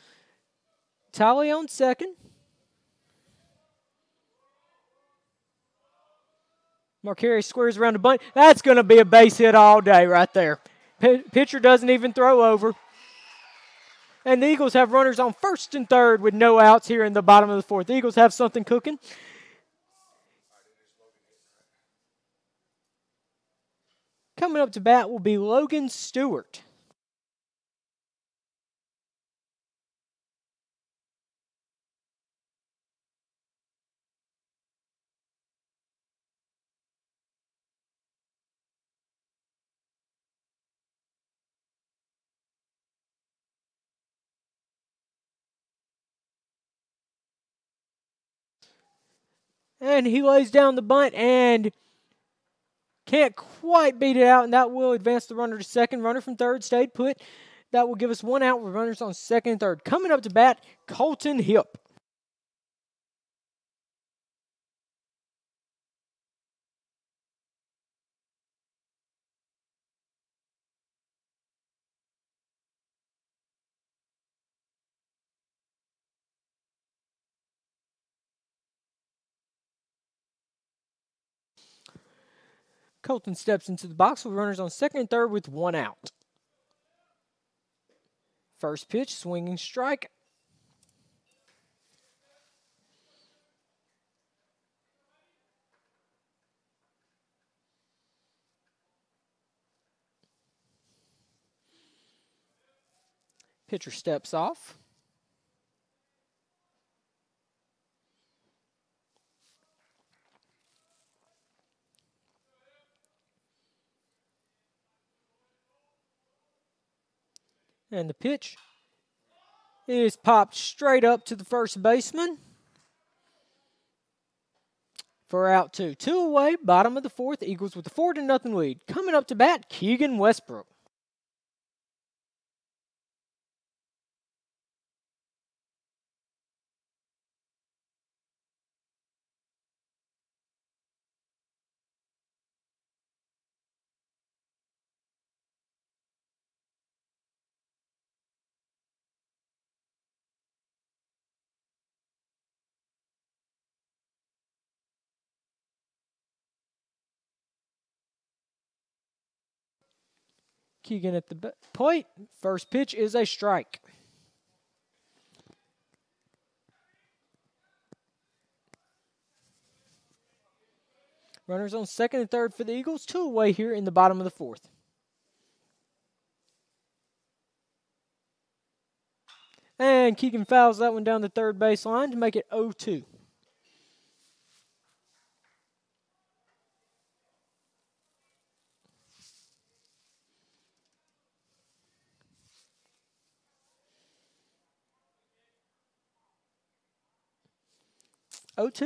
Tolly on second. Marcarius squares around the bunt. That's going to be a base hit all day right there. Pitcher doesn't even throw over. And the Eagles have runners on first and third with no outs here in the bottom of the 4th. The Eagles have something cooking. Coming up to bat will be Logan Stewart. And he lays down the bunt and can't quite beat it out, and that will advance the runner to second. Runner from third stayed put. That will give us 1 out with runners on second and third. Coming up to bat, Colton Hip. Colton steps into the box with runners on second and third with 1 out. First pitch, swinging strike. Pitcher steps off. And the pitch is popped straight up to the first baseman for out 2. 2 away, bottom of the fourth. Eagles with a 4-0 lead. Coming up to bat, Keegan Westbrook. Keegan at the plate. First pitch is a strike. Runners on second and third for the Eagles. 2 away here in the bottom of the fourth. And Keegan fouls that one down the third base line to make it 0-2.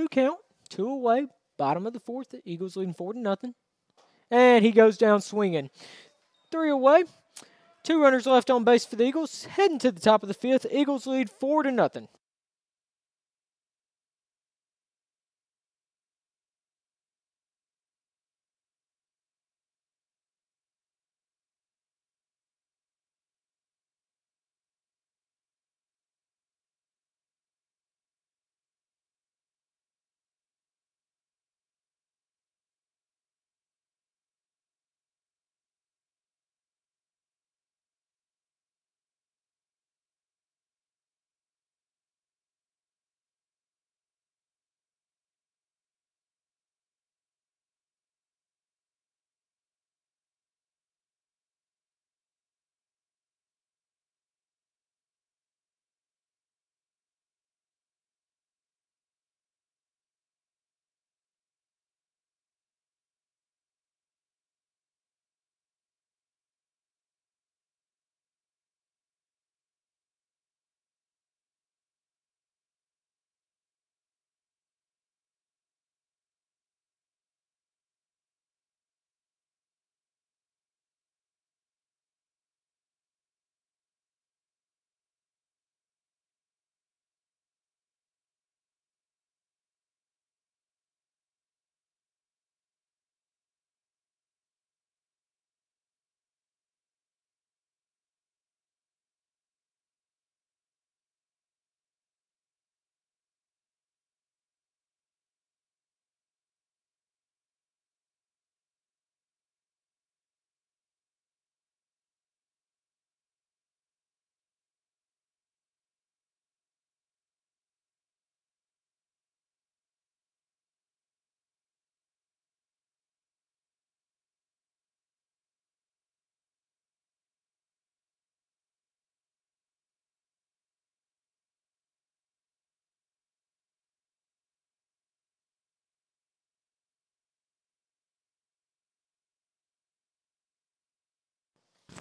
Count, 2 away, bottom of the fourth. The Eagles leading 4-0. And he goes down swinging. 3 away, 2 runners left on base for the Eagles. Heading to the top of the fifth. Eagles lead 4-0.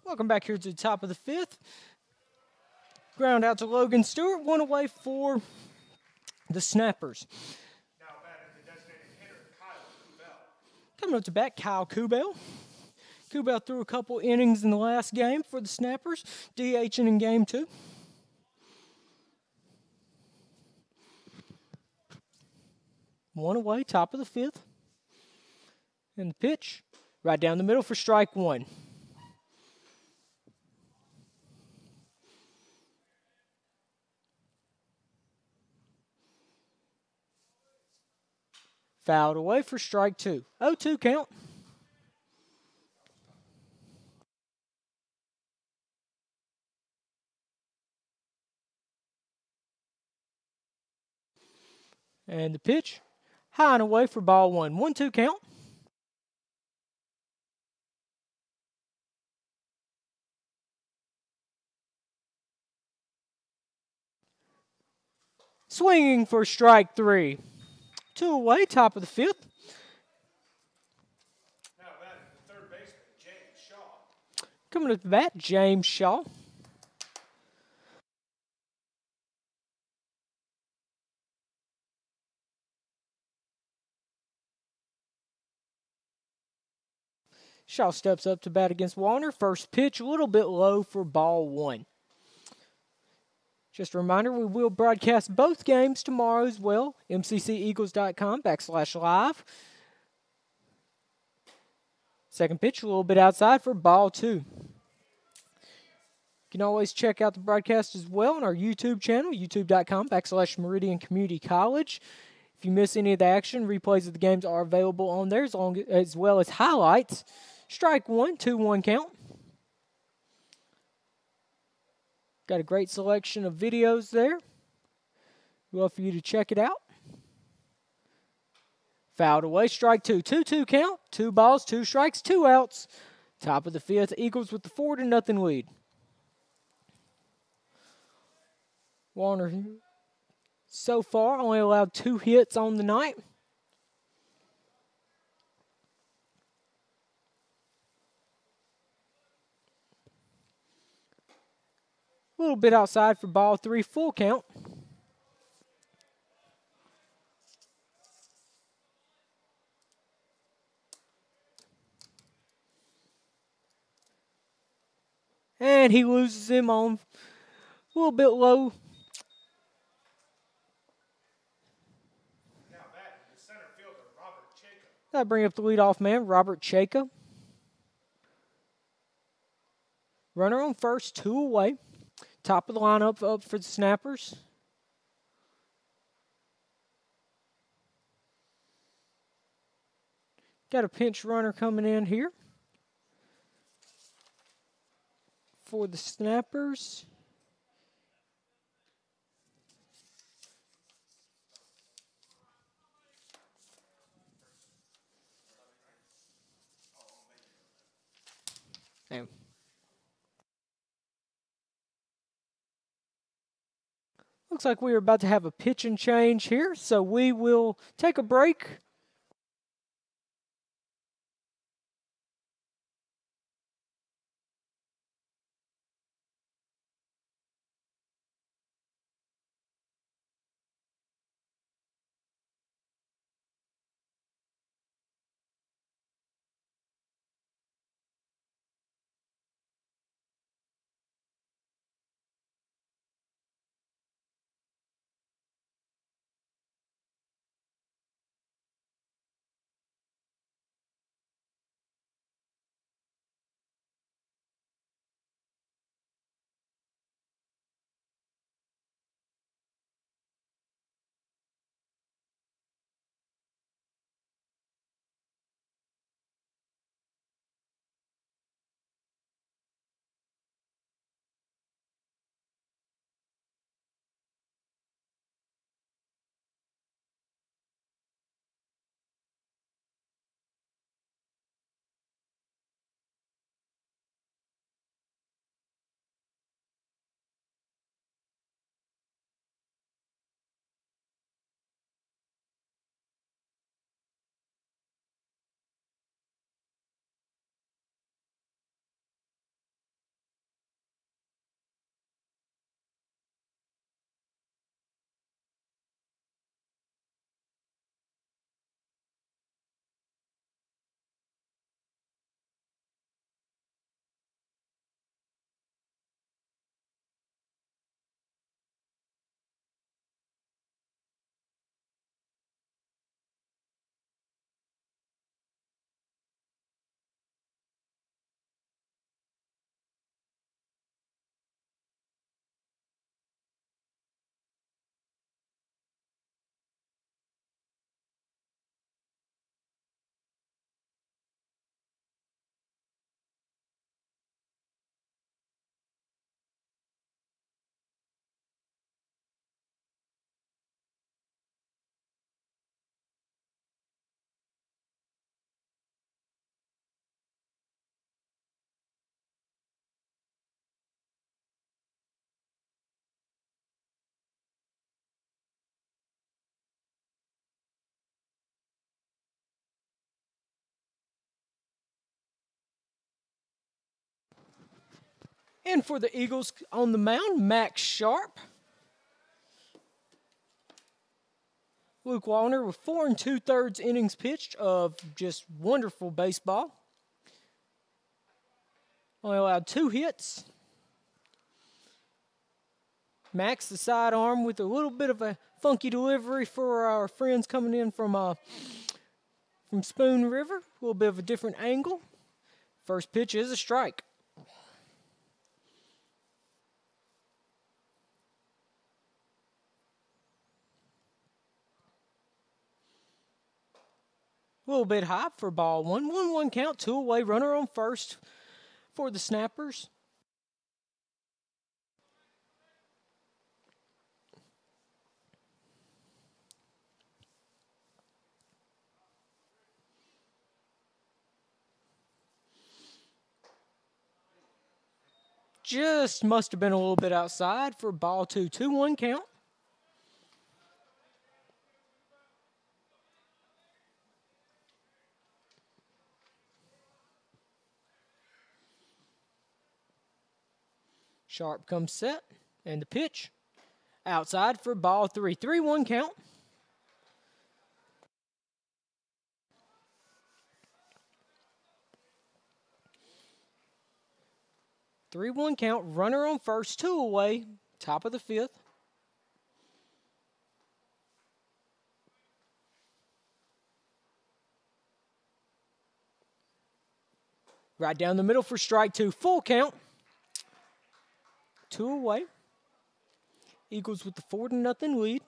Welcome back here to the top of the fifth. Ground out to Logan Stewart. 1 away for the Snappers. Now batting the designated hitter, Kyle Kubel. Coming up to bat, Kyle Kubel. Kubow threw a couple innings in the last game for the Snappers, DHing in game 2. One away, top of the 5th. And the pitch, right down the middle for strike 1. Fouled away for strike 2. 0-2 count. And the pitch, high and away for ball 1. 1-2 count. Swinging for strike 3. 2 away, top of the 5th. Now batting the third baseman, James Shaw. Coming to the bat, James Shaw. Shaw steps up to bat against Warner. First pitch, a little bit low for ball 1. Just a reminder, we will broadcast both games tomorrow as well. MCCEagles.com/live. Second pitch, a little bit outside for ball 2. You can always check out the broadcast as well on our YouTube channel, youtube.com/Meridian Community College. If you miss any of the action, replays of the games are available on there as well as highlights. Strike 1, 2-1 count. Got a great selection of videos there. We'd love for you to check it out. Fouled away, strike 2. 2-2 count. 2 balls, 2 strikes, 2 outs. Top of the 5th, Eagles with the 4-0 lead. Warner so far only allowed 2 hits on the night. A little bit outside for ball 3, full count. And he loses him on a little bit low. Now batting the center fielder, Robert Jacob. That'll bring up the leadoff man, Robert Chaka. Runner on first, 2 away. Top of the lineup up for the Snappers. Got a pinch runner coming in here for the Snappers. And looks like we are about to have a pitch and change here, so we will take a break. And for the Eagles on the mound, Max Sharp. Luke Wallner with 4 2/3 innings pitched of just wonderful baseball. Only allowed 2 hits. Max, the sidearm with a little bit of a funky delivery for our friends coming in from Spoon River. A little bit of a different angle. First pitch is a strike. A little bit high for ball one. 1-1 count, 2 away, runner on first for the Snappers. Just must have been a little bit outside for ball 2. 2-1 count. Sharp comes set, and the pitch. Outside for ball 3. 3-1 count. Three-one count, runner on first, 2 away, top of the 5th. Right down the middle for strike 2, full count. 2 away. Eagles with the 4-0 lead.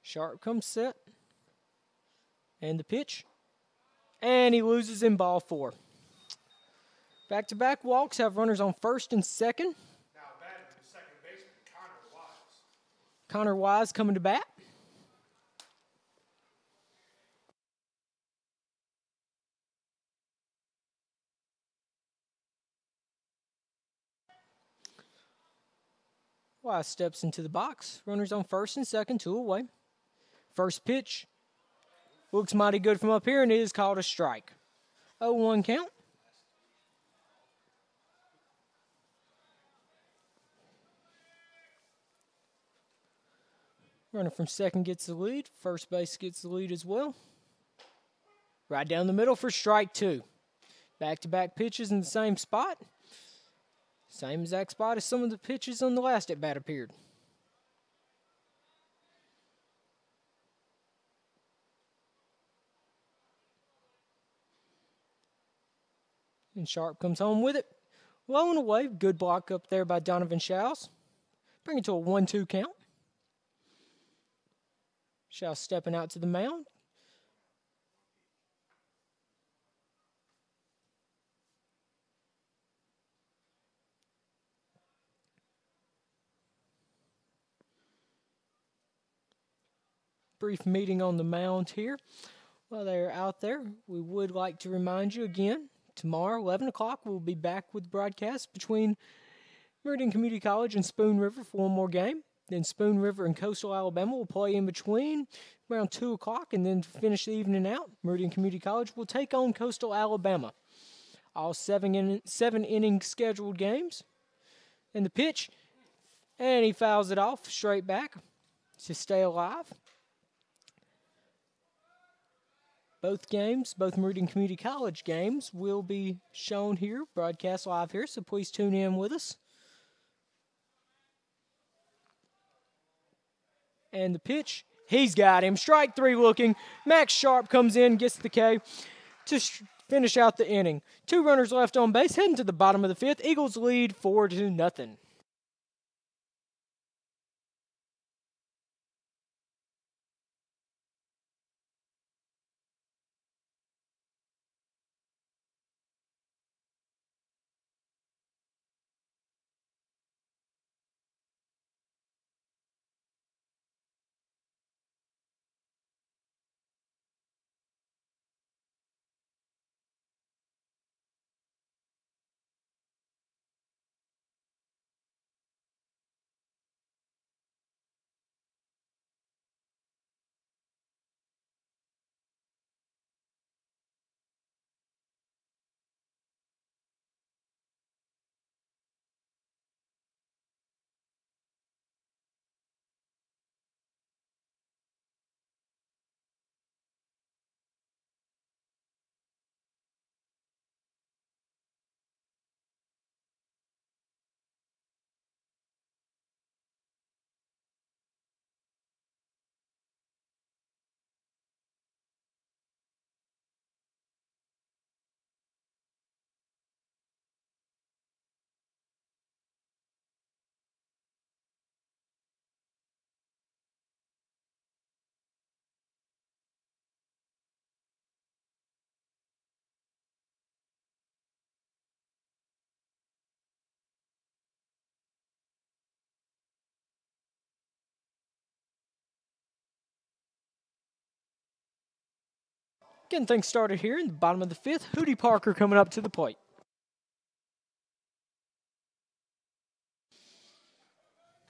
Sharp comes set. And the pitch. And he loses in ball 4. Back-to-back walks have runners on first and second. Now batting the second baseman, Connor Wise. Connor Wise coming to bat. Wise steps into the box. Runners on first and second, 2 away. First pitch looks mighty good from up here, and it is called a strike. 0-1 count. Runner from second gets the lead. First base gets the lead as well. Right down the middle for strike 2. Back-to-back pitches in the same spot. Same exact spot as some of the pitches on the last at-bat appeared. And Sharp comes home with it. Low and away. Good block up there by Donovan Schaus. Bring it to a 1-2 count. Schaus stepping out to the mound. Brief meeting on the mound here. While they're out there, we would like to remind you again, tomorrow, 11 o'clock, we'll be back with broadcast between Meridian Community College and Spoon River for one more game. Then Spoon River and Coastal Alabama will play in between around 2 o'clock, and then to finish the evening out, Meridian Community College will take on Coastal Alabama. All 7-inning scheduled games. And the pitch, and he fouls it off straight back to stay alive. Both games, both Meridian Community College games, will be shown here, broadcast live here, so please tune in with us. And the pitch, he's got him. Strike 3 looking. Max Sharp comes in, gets the K to finish out the inning. 2 runners left on base, heading to the bottom of the 5th. Eagles lead 4-0. Getting things started here in the bottom of the fifth. Hootie Parker coming up to the plate.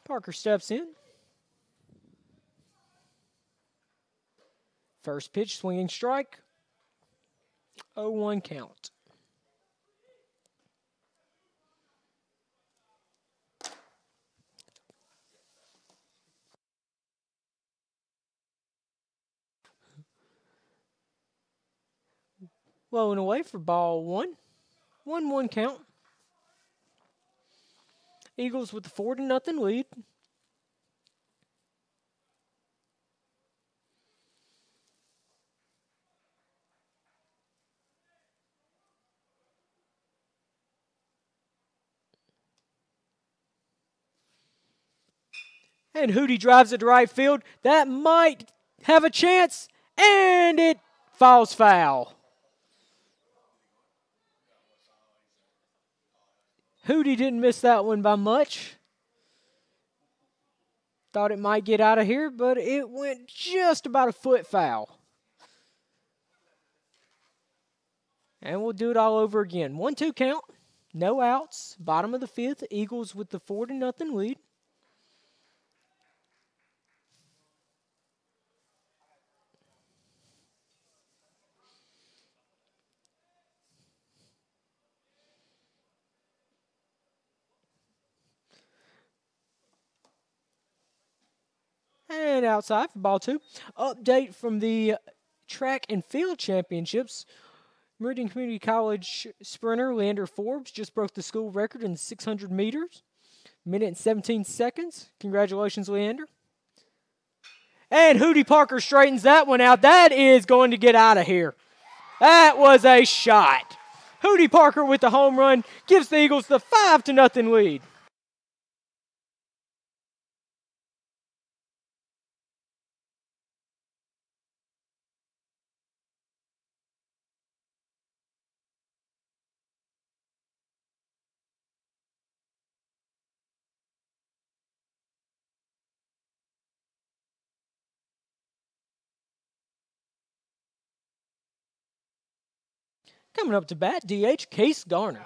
Parker steps in. First pitch, swinging strike. 0-1 count. Low and away for ball 1. 1-1 count. Eagles with the 4-0 lead. And Hootie drives it to right field. That might have a chance, and it falls foul. Hootie didn't miss that one by much. Thought it might get out of here, but it went just about a foot foul. And we'll do it all over again. 1-2 count, no outs, bottom of the fifth. Eagles with the 4-0 lead. And outside for ball 2. Update from the track and field championships. Meridian Community College sprinter Leander Forbes just broke the school record in 600 meters. Minute and 17 seconds. Congratulations, Leander. And Hootie Parker straightens that one out. That is going to get out of here. That was a shot. Hootie Parker with the home run gives the Eagles the 5-0 lead. Coming up to bat, DH Case Garner.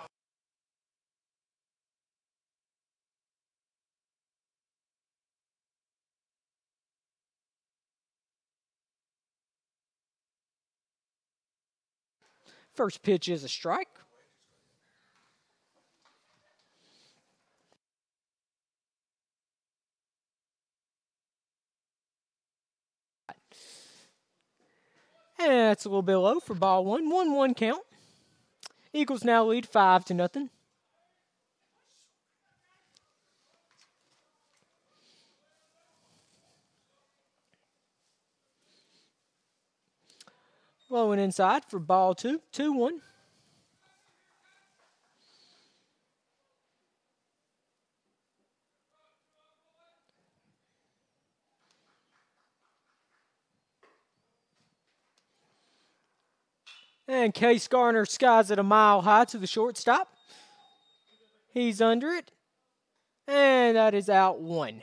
First pitch is a strike. And that's a little bit low for ball 1. 1-1 count. Eagles now lead 5-0. Low and inside for ball 2. 2-1. And Case Garner skies it a mile high to the shortstop. He's under it. And that is out 1.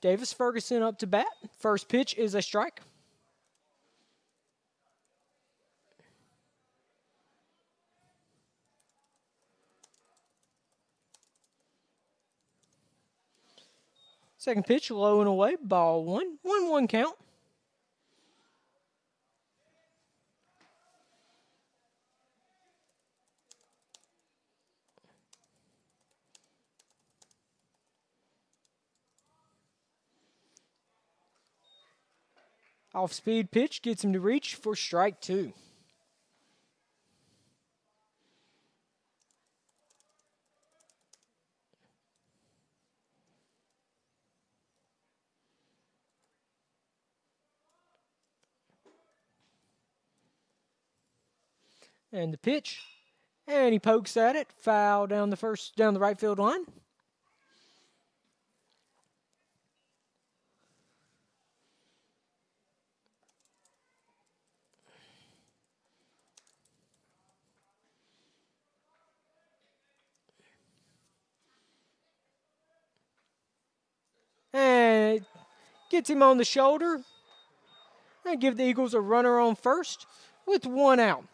Davis Ferguson up to bat. First pitch is a strike. Second pitch, low and away, ball 1. 1-1 count. Off-speed pitch gets him to reach for strike 2. And the pitch. And he pokes at it. Foul down the right field line. And gets him on the shoulder. And give the Eagles a runner on first with 1 out.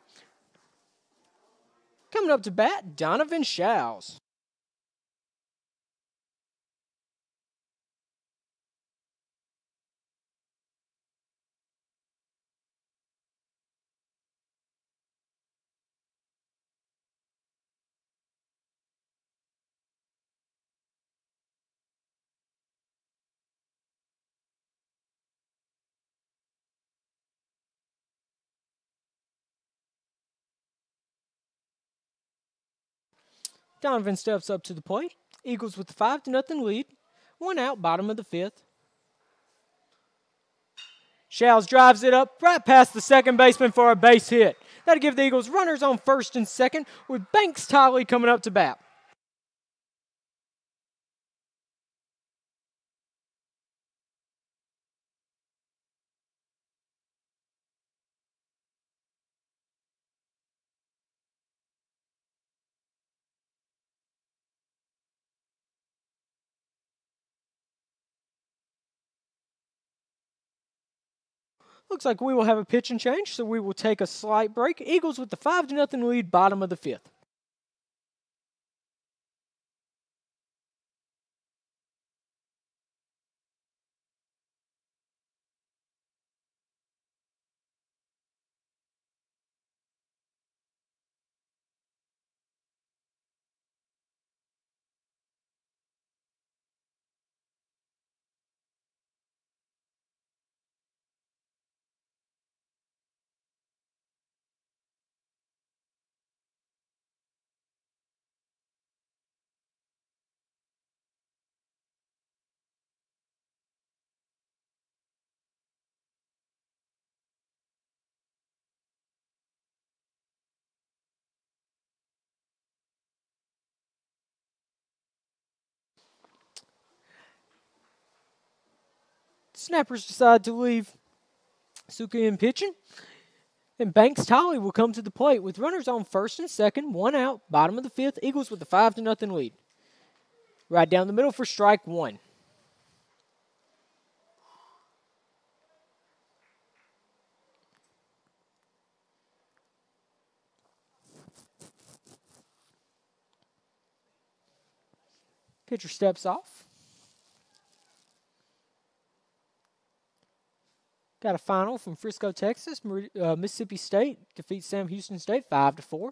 Coming up to bat, Donovan Shows. Donovan steps up to the plate. Eagles with the 5-0 lead. 1 out, bottom of the 5th. Shows drives it up right past the second baseman for a base hit. That'll give the Eagles runners on first and second with Banks Tiley coming up to bat. Looks like we will have a pitch and change, so we will take a slight break. Eagles with the 5-0 lead, bottom of the 5th. Snappers decide to leave Suka in pitching. And Banks Tiley will come to the plate with runners on first and second, 1 out, bottom of the 5th. Eagles with the 5-0 lead. Right down the middle for strike 1. Pitcher steps off. Got a final from Frisco, Texas. Mississippi State defeats Sam Houston State 5-4.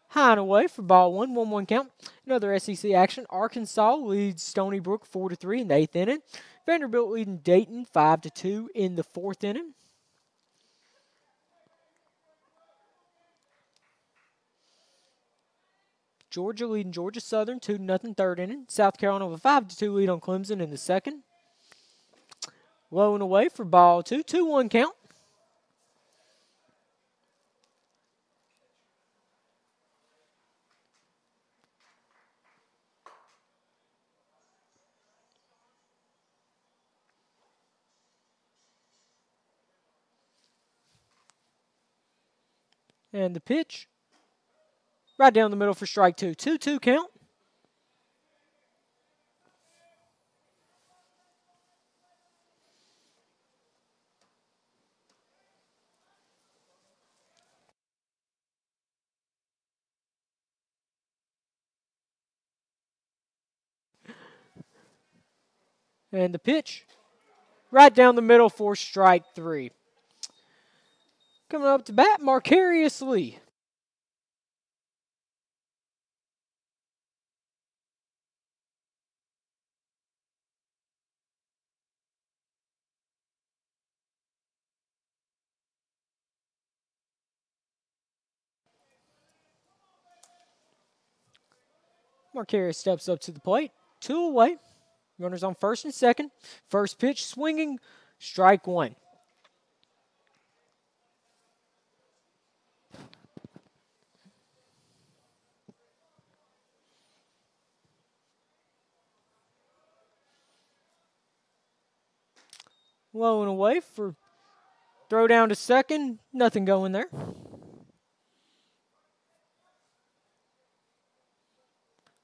High and away for ball 1, 1-1 count. Another SEC action. Arkansas leads Stony Brook 4-3 in the 8th inning. Vanderbilt leading Dayton 5-2 in the 4th inning. Georgia leading Georgia Southern 2-0 3rd inning. South Carolina with a 5-2 lead on Clemson in the 2nd. Low and away for ball 2, 2-1 count. And the pitch, right down the middle for strike 2. 2-2 count. And the pitch, right down the middle for strike 3. Coming up to bat, Marcarius Lee. Marcarius steps up to the plate. 2 away. Runners on first and second. First pitch, swinging, strike 1. Low and away for throw down to second. Nothing going there.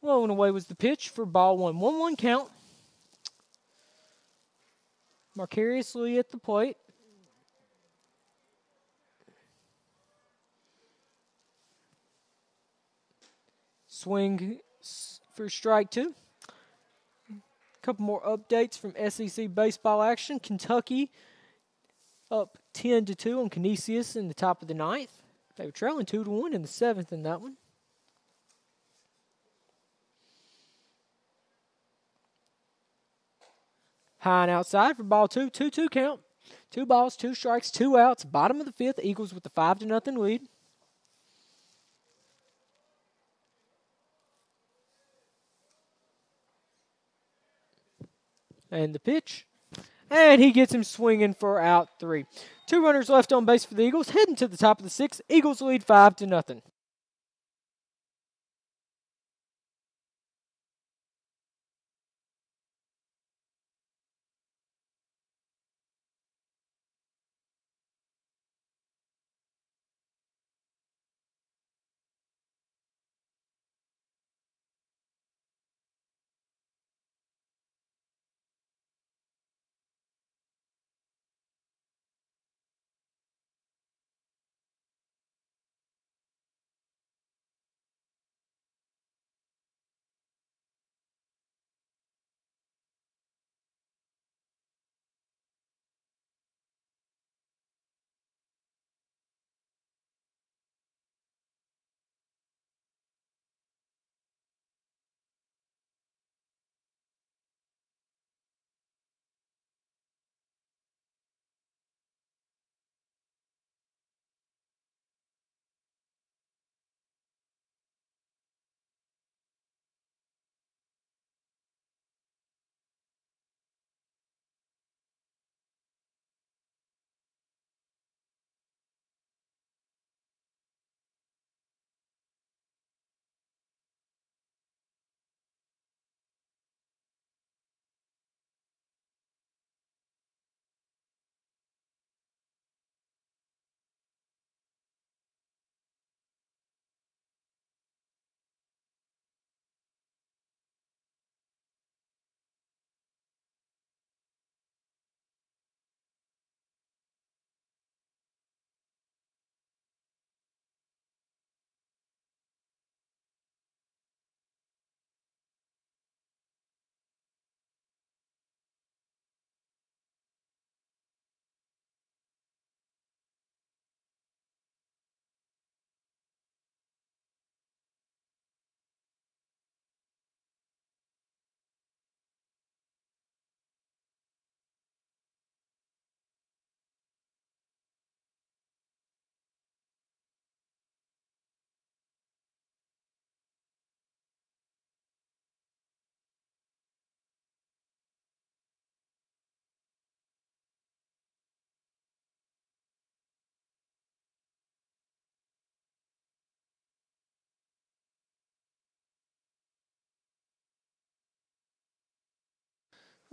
Low and away was the pitch for ball one. 1-1 count. Marcarius Lee at the plate. Swing for strike two. A couple more updates from SEC baseball action. Kentucky up 10-2 on Canisius in the top of the ninth. They were trailing 2-1 in the seventh in that one. High and outside for ball two. 2-2 count. 2 balls, 2 strikes, 2 outs. Bottom of the fifth. Eagles with the 5-0 lead. And the pitch. And he gets him swinging for out 3. 2 runners left on base for the Eagles. Heading to the top of the sixth. Eagles lead 5-0.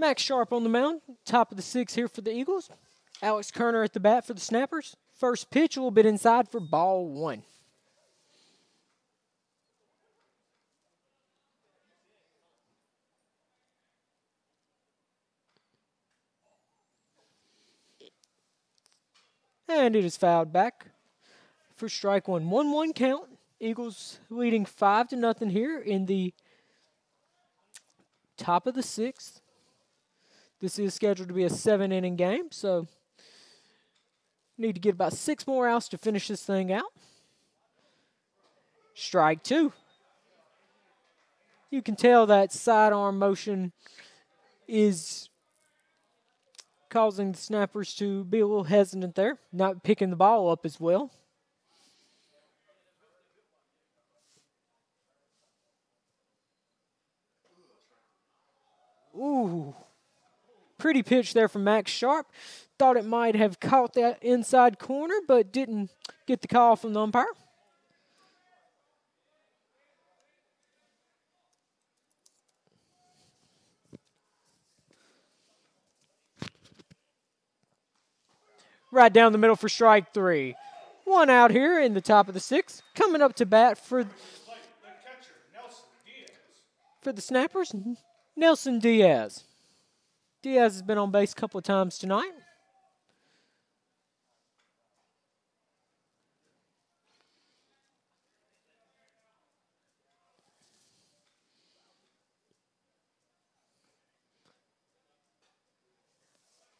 Max Sharp on the mound. Top of the sixth here for the Eagles. Alex Kerner at the bat for the Snappers. First pitch a little bit inside for ball one. And it is fouled back for strike one. 1-1 count. Eagles leading 5-0 here in the top of the sixth. This is scheduled to be a 7-inning game, so need to get about 6 more outs to finish this thing out. Strike two. You can tell that sidearm motion is causing the Snappers to be a little hesitant there, not picking the ball up as well. Ooh, pretty pitch there from Max Sharp. Thought it might have caught that inside corner, but didn't get the call from the umpire. Right down the middle for strike 3. One out here in the top of the 6th. Coming up to bat for The catcher, Nelson Diaz. the Snappers, Nelson Diaz. Diaz has been on base a couple of times tonight.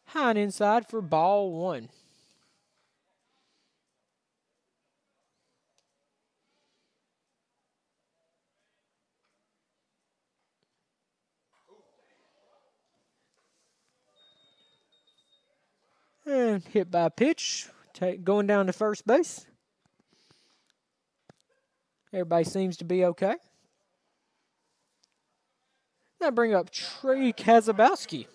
High and inside for ball 1. And hit by a pitch, going down to first base. Everybody seems to be okay. That bring up Trey Kazabowski. Trey Kazabowski.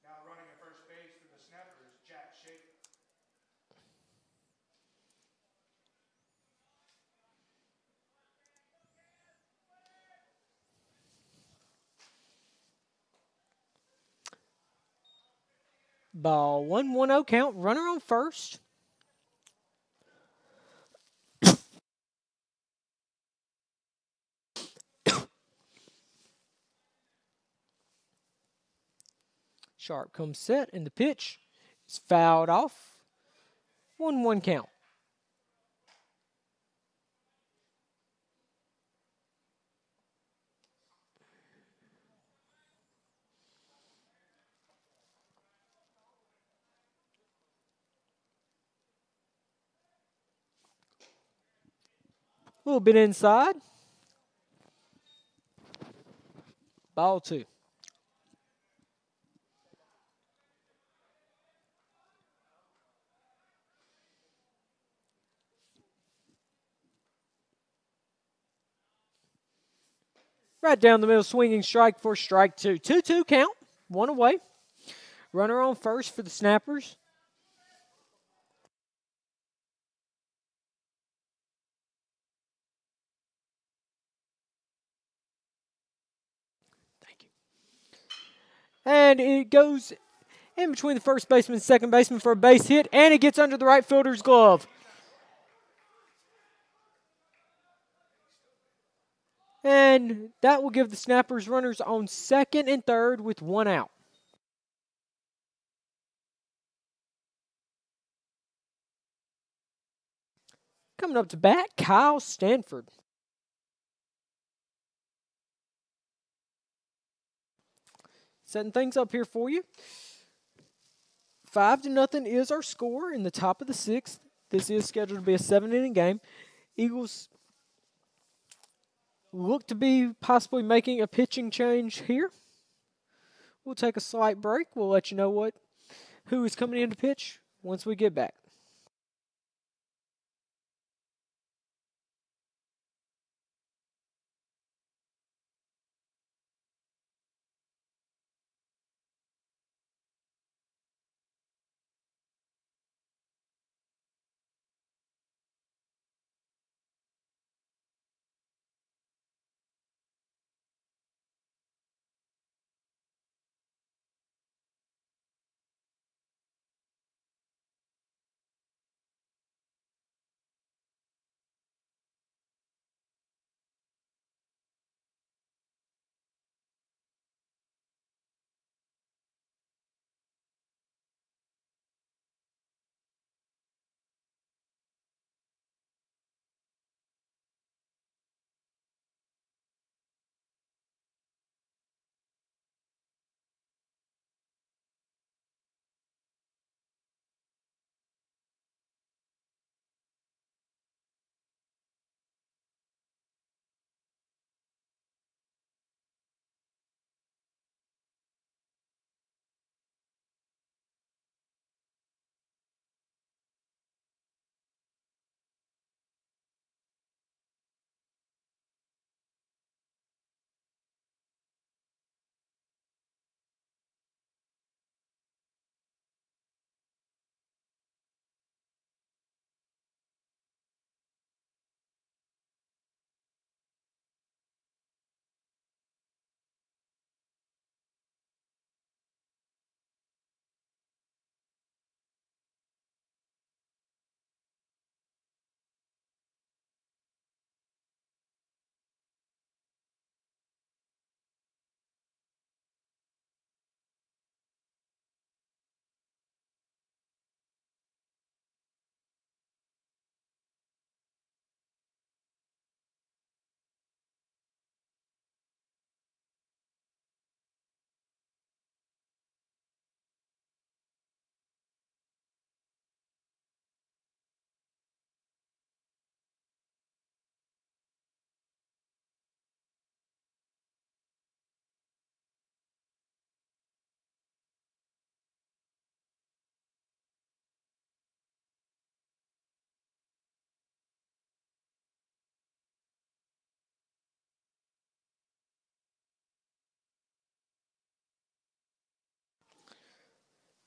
Now running at first base for the Snappers, Jack Schaefer. Ball 1, 1-0 count. Runner on first. Sharp comes set, and the pitch is fouled off. 1-1 count. A little bit inside. Ball 2. Right down the middle, swinging strike for strike 2. 2-2 count. One away. Runner on first for the Snappers. Thank you. And it goes in between the first baseman and second baseman for a base hit, and it gets under the right fielder's glove. And that will give the Snappers runners on second and third with 1 out. Coming up to bat, Kyle Stanford. Setting things up here for you. 5-0 is our score in the top of the 6th. This is scheduled to be a 7-inning game. Eagles look to be possibly making a pitching change here. We'll take a slight break. We'll let you know who is coming in to pitch once we get back.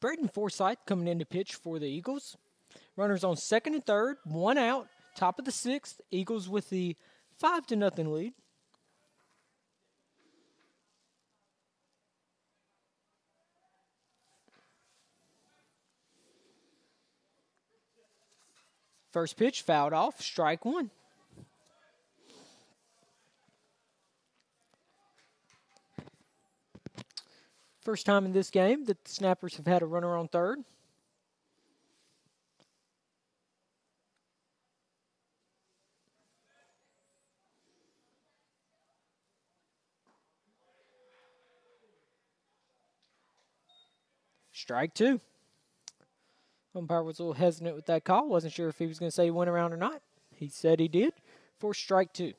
Braden Forsyth coming in to pitch for the Eagles. Runners on second and third, one out, top of the sixth. Eagles with the 5-0 lead. First pitch fouled off, strike one. First time in this game that the Snappers have had a runner on third. Strike two. Umpire was a little hesitant with that call. Wasn't sure if he was going to say he went around or not. He said he did for strike two.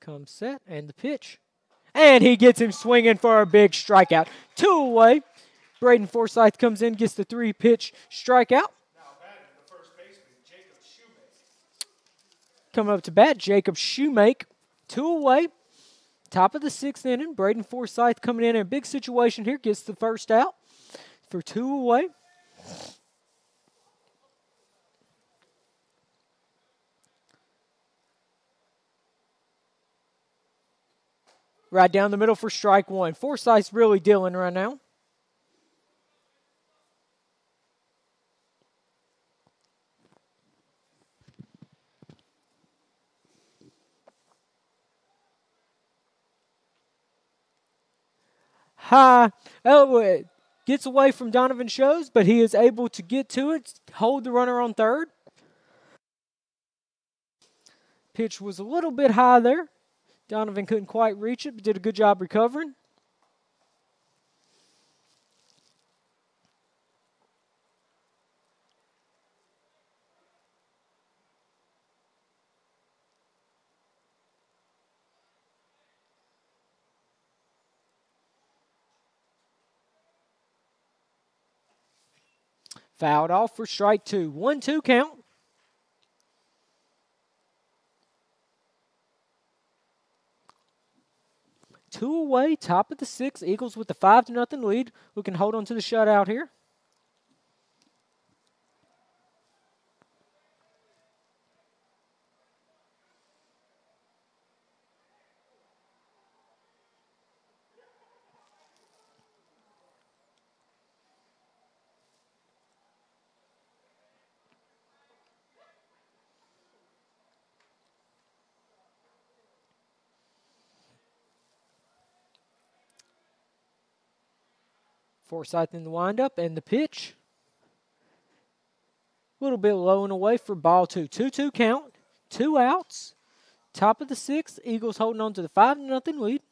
Comes set and the pitch. And he gets him swinging for a big strikeout. 2 away. Braden Forsyth comes in, gets the 3-pitch strikeout. Now batting the first baseman, Jacob Shoemake. Coming up to bat, Jacob Shoemake. 2 away. Top of the 6th inning. Braden Forsyth coming in a big situation here. Gets the first out for 2 away. Right down the middle for strike one. Forsyth's really dealing right now. High. Elwood gets away from Donovan Shows, but he is able to get to it, hold the runner on third. Pitch was a little bit high there. Donovan couldn't quite reach it, but did a good job recovering. Fouled off for strike two. 1-2 count. Two away, top of the 6th. Eagles with the 5-0 lead. Looking to hold on to the shutout here. Forsyth in the windup and the pitch. A little bit low and away for ball two. 2-2 count. 2 outs. Top of the 6th. Eagles holding on to the 5-0 lead.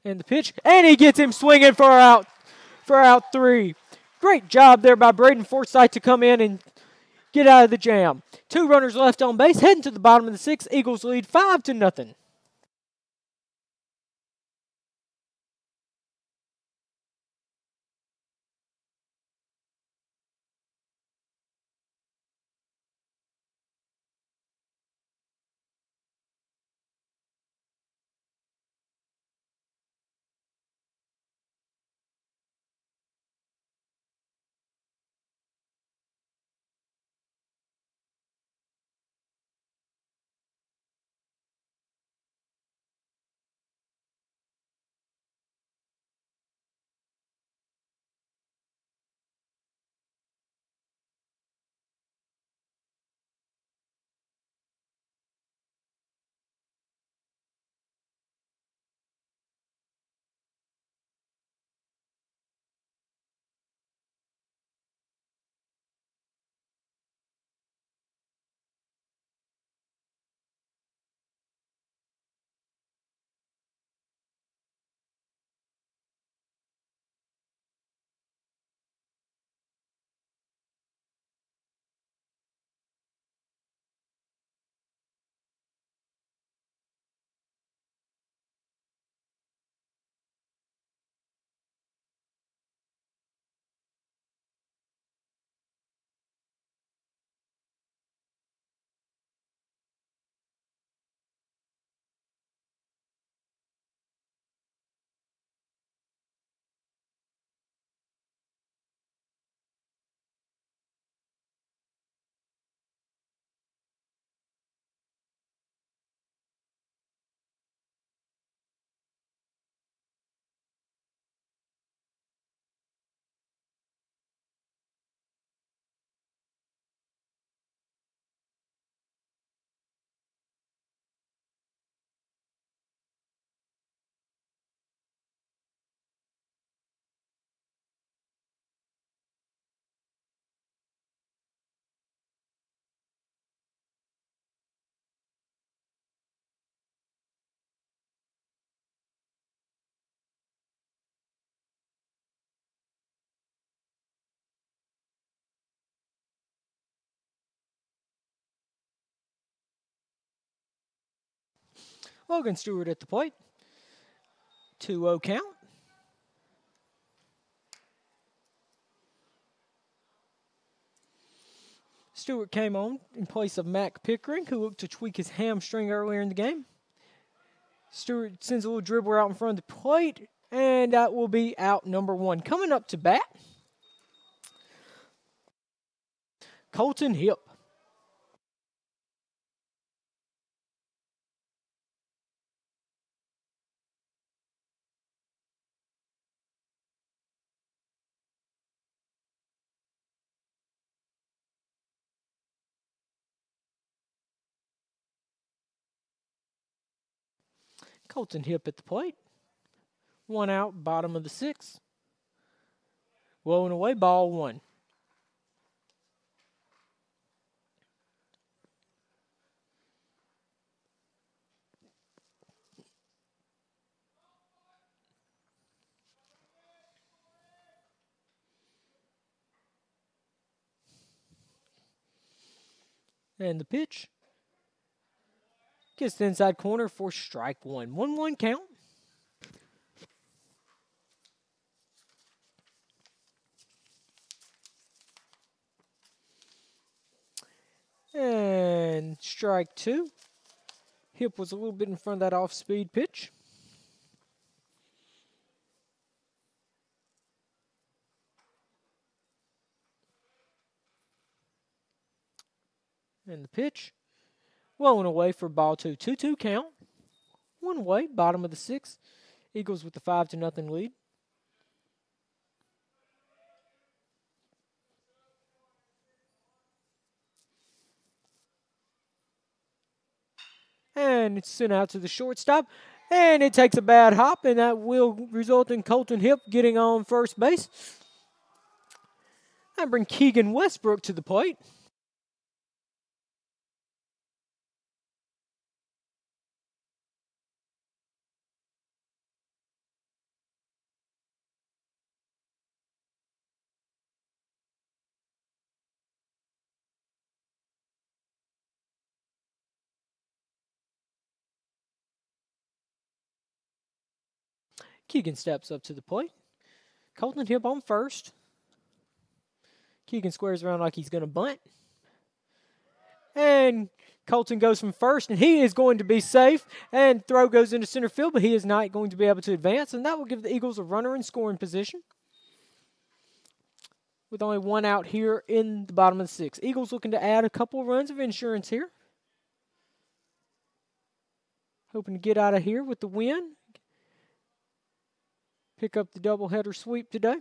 And the pitch, and he gets him swinging for out 3. Great job there by Braden Forsyth to come in and get out of the jam. 2 runners left on base, heading to the bottom of the 6th. Eagles lead 5-0. Logan Stewart at the plate. 2-0 count. Stewart came on in place of Mac Pickering, who looked to tweak his hamstring earlier in the game. Stewart sends a little dribbler out in front of the plate, and that will be out number 1. Coming up to bat, Colton Hip. Colton Hip at the plate. 1 out, bottom of the 6th. Blowing away, ball 1. And the pitch gets the inside corner for strike 1. 1-1 count. And strike 2. Hip was a little bit in front of that off-speed pitch. And the pitch, blowing away for ball 2. 2-2 count. 1 away, bottom of the 6th. Eagles with the 5-0 lead. And it's sent out to the shortstop. And it takes a bad hop, and that will result in Colton Hip getting on first base. I bring Keegan Westbrook to the plate. Keegan steps up to the plate. Colton Hip on first. Keegan squares around like he's going to bunt. And Colton goes from first, and he is going to be safe. And throw goes into center field, but he is not going to be able to advance. And that will give the Eagles a runner in scoring position, with only 1 out here in the bottom of the 6th. Eagles looking to add a couple runs of insurance here. Hoping to get out of here with the win. Pick up the doubleheader sweep today.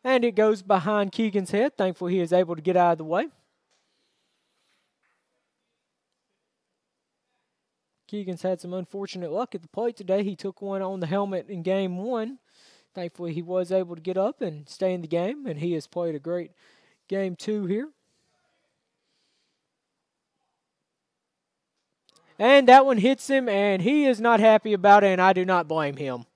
And it goes behind Keegan's head. Thankfully, he is able to get out of the way. Keegan's had some unfortunate luck at the plate today. He took one on the helmet in game 1. Thankfully, he was able to get up and stay in the game, and he has played a great game 2 here. And that one hits him, and he is not happy about it, and I do not blame him.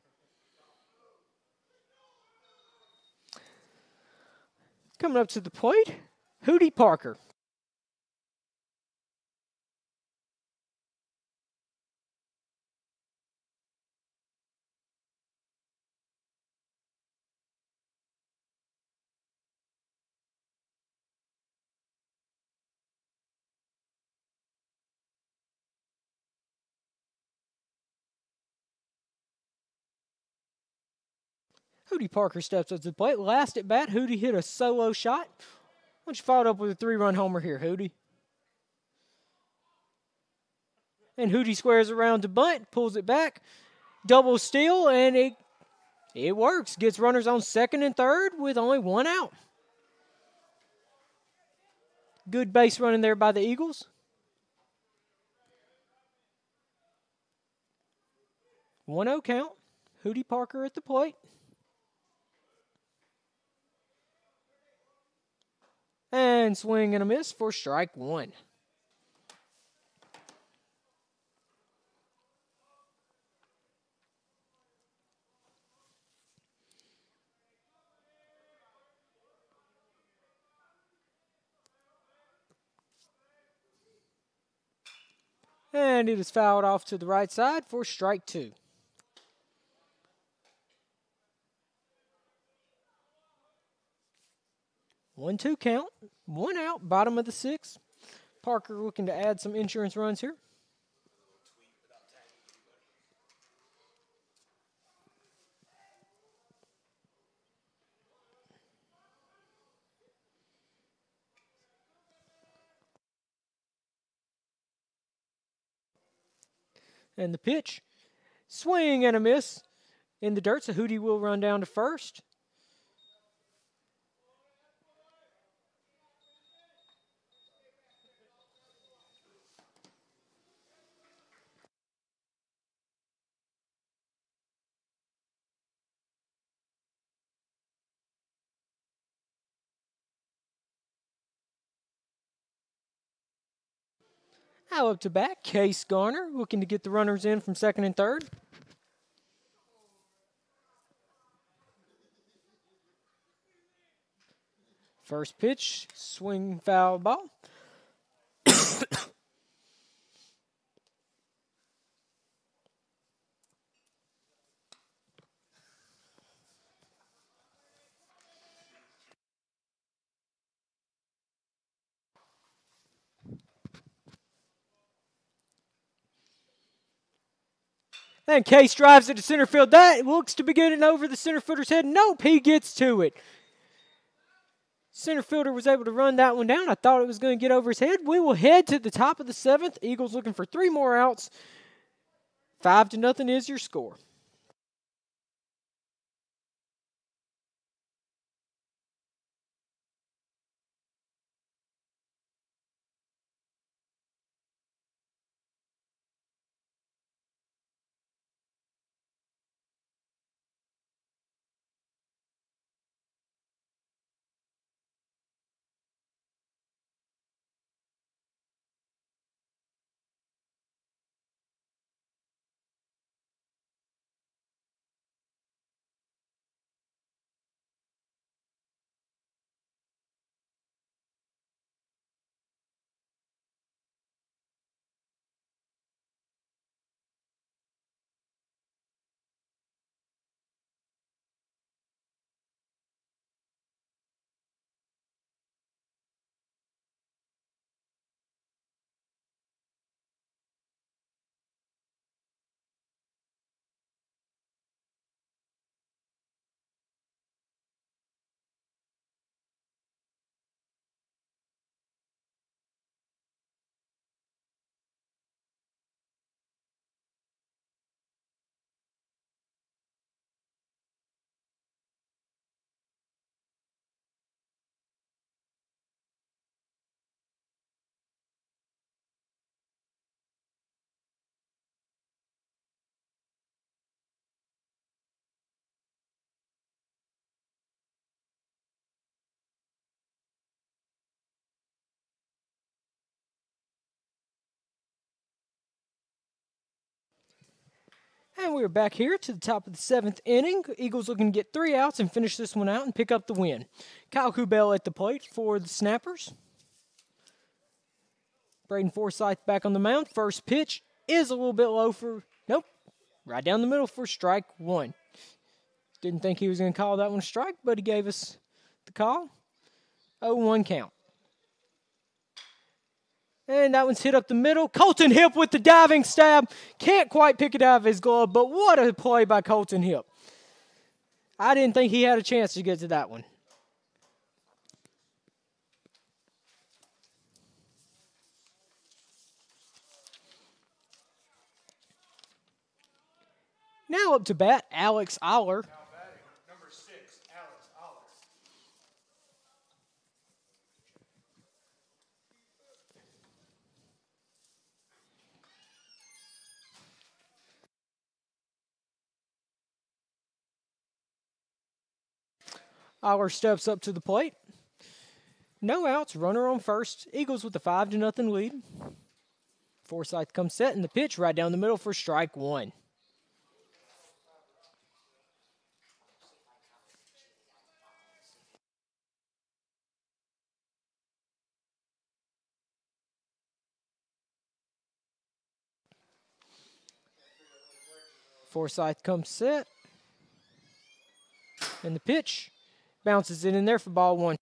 Coming up to the plate, Hootie Parker. Hootie Parker steps up to the plate. Last at bat, Hootie hit a solo shot. Why don't you follow it up with a 3-run homer here, Hootie? And Hootie squares around to bunt, pulls it back, double steal, and it works. Gets runners on second and third with only 1 out. Good base running there by the Eagles. 1-0 count. Hootie Parker at the plate. And swing and a miss for strike 1. And it is fouled off to the right side for strike 2. 1-2 count. 1 out, bottom of the 6th. Parker looking to add some insurance runs here. And the pitch. Swing and a miss in the dirt, so Hootie will run down to first. Now up to bat, Case Garner looking to get the runners in from second and third. First pitch, swing, foul ball. And Case drives it to center field. That looks to be getting over the center fielder's head. Nope, he gets to it. Center fielder was able to run that one down. I thought it was going to get over his head. We will head to the top of the 7th. Eagles looking for 3 more outs. 5-0 is your score. And we're back here to the top of the 7th inning. Eagles looking to get 3 outs and finish this one out and pick up the win. Kyle Kubel at the plate for the Snappers. Braden Forsythe back on the mound. First pitch is a little bit low for, nope, right down the middle for strike 1. Didn't think he was going to call that one a strike, but he gave us the call. 0-1 count. And that one's hit up the middle. Colton Hip with the diving stab. Can't quite pick it out of his glove, but what a play by Colton Hip. I didn't think he had a chance to get to that one. Now up to bat, Alex Aller. Now batting, number 6, Alex Aller. Aller steps up to the plate. No outs, runner on first. Eagles with a 5-0 lead. Forsythe comes set in the pitch right down the middle for strike 1. Forsyth comes set. And the pitch bounces it in there for ball 1.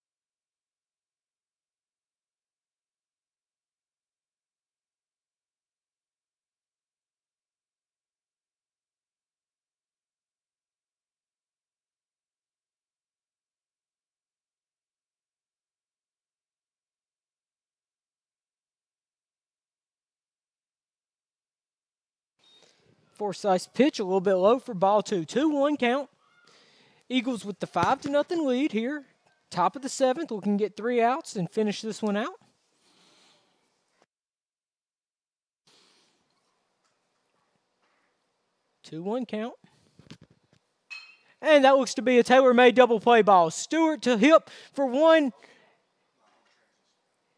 Forsyth's pitch a little bit low for ball 2. 2-1 count. Eagles with the 5-0 lead here. Top of the 7th, looking to get 3 outs and finish this one out. Two-one count. And that looks to be a tailor-made double play ball. Stewart to hip for 1.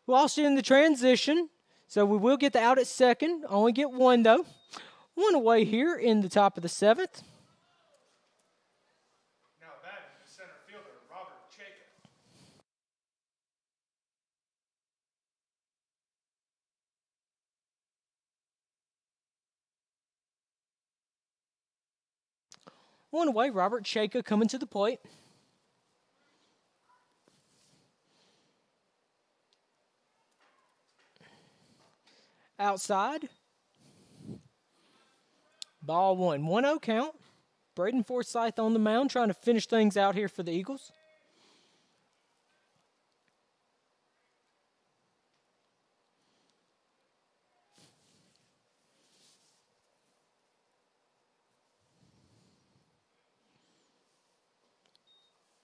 Lost it in the transition, so we will get the out at second. Only get 1, though. 1 away here in the top of the 7th. Now batting the center fielder, Robert Chayka. 1 away, Robert Chayka coming to the plate. Outside. Ball 1. 1-0 count. Braden Forsyth on the mound trying to finish things out here for the Eagles.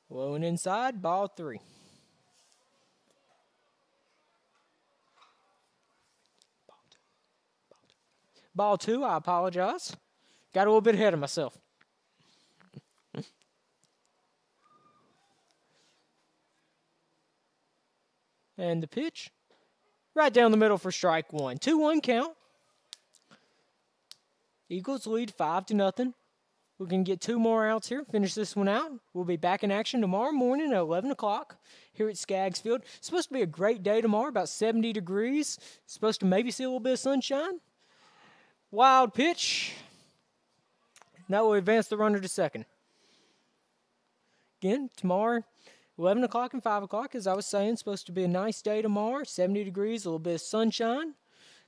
Low and inside, ball 3. Ball 2, I apologize. Got a little bit ahead of myself. And the pitch, right down the middle for strike 1. 2-1 count. Eagles lead 5-0. We can get 2 more outs here, finish this one out. We'll be back in action tomorrow morning at 11 o'clock here at Skaggs Field. It's supposed to be a great day tomorrow, about 70 degrees. Supposed to maybe see a little bit of sunshine. Wild pitch. That will advance the runner to second. Again, tomorrow, 11 o'clock and 5 o'clock, as I was saying, supposed to be a nice day tomorrow. 70 degrees, a little bit of sunshine.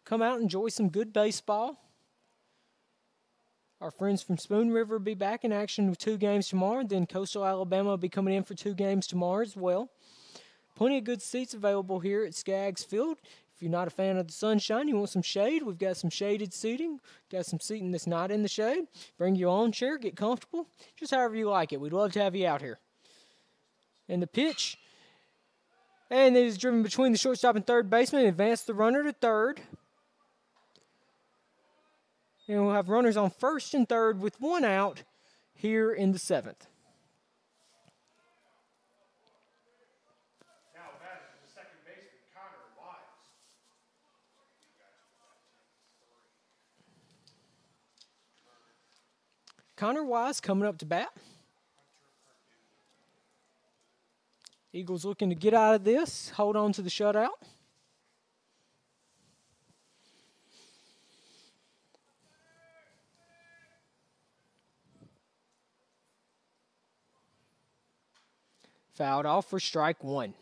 Come out and enjoy some good baseball. Our friends from Spoon River will be back in action with 2 games tomorrow. Then Coastal Alabama will be coming in for 2 games tomorrow as well. Plenty of good seats available here at Skaggs Field. If you're not a fan of the sunshine, you want some shade, we've got some shaded seating. Got some seating that's not in the shade. Bring your own chair, get comfortable. Just however you like it. We'd love to have you out here. And the pitch. And it is driven between the shortstop and third baseman. Advance the runner to third. And we'll have runners on first and third with 1 out here in the 7th. Now batting the second baseman, Connor Wise. Connor Wise coming up to bat. Eagles looking to get out of this, hold on to the shutout. Fouled off for strike 1.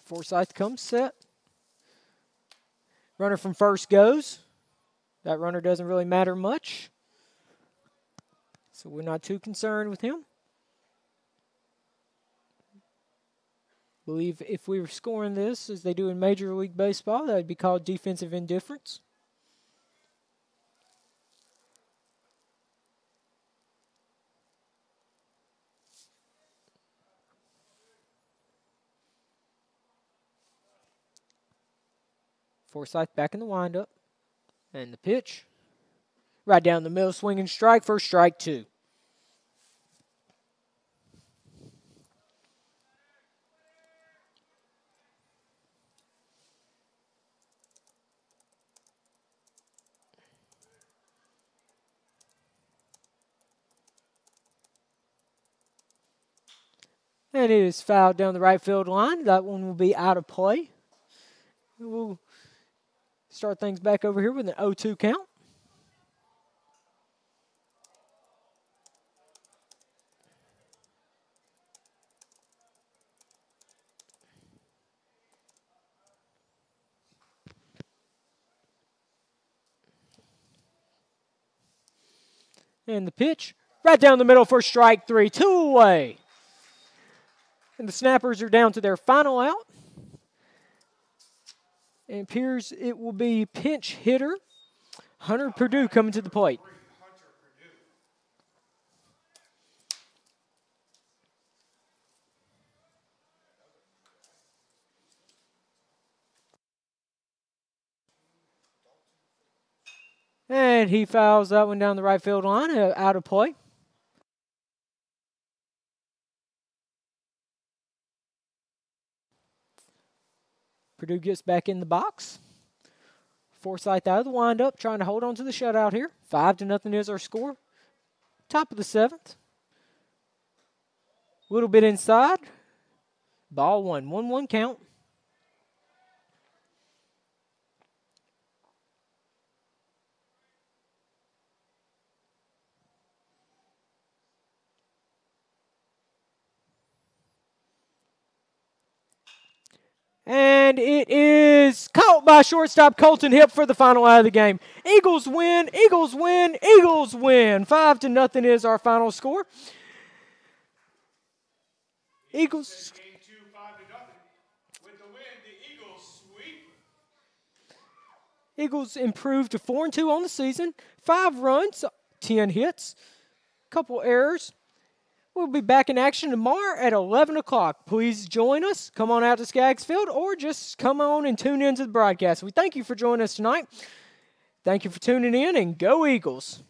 Forsyth comes set. Runner from first goes. That runner doesn't really matter much, so we're not too concerned with him. Believe if we were scoring this as they do in Major League Baseball, that would be called defensive indifference. Forsyth back in the windup. And the pitch. Right down the middle, swinging strike for strike 2. And it is fouled down the right field line. That one will be out of play. We'll start things back over here with an 0-2 count. And the pitch, right down the middle for strike 3, 2 away. And the Snappers are down to their final out. And it appears it will be pinch hitter Hunter Purdue coming to the plate. And he fouls that one down the right field line, out of play. Purdue gets back in the box. Forsyth out of the windup, trying to hold on to the shutout here. 5-0 is our score. Top of the 7th. A little bit inside. Ball 1, 1-1 count. And it is caught by shortstop Colton Hip for the final out of the game. Eagles win, Eagles win, Eagles win. 5-0 is our final score. Eagles. Game 2, 5-0. With the win, the Eagles sweep. Eagles improved to 4-2 on the season. 5 runs, 10 hits, couple errors. We'll be back in action tomorrow at 11 o'clock. Please join us. Come on out to Skaggs Field or just come on and tune in to the broadcast. We thank you for joining us tonight. Thank you for tuning in, and go Eagles.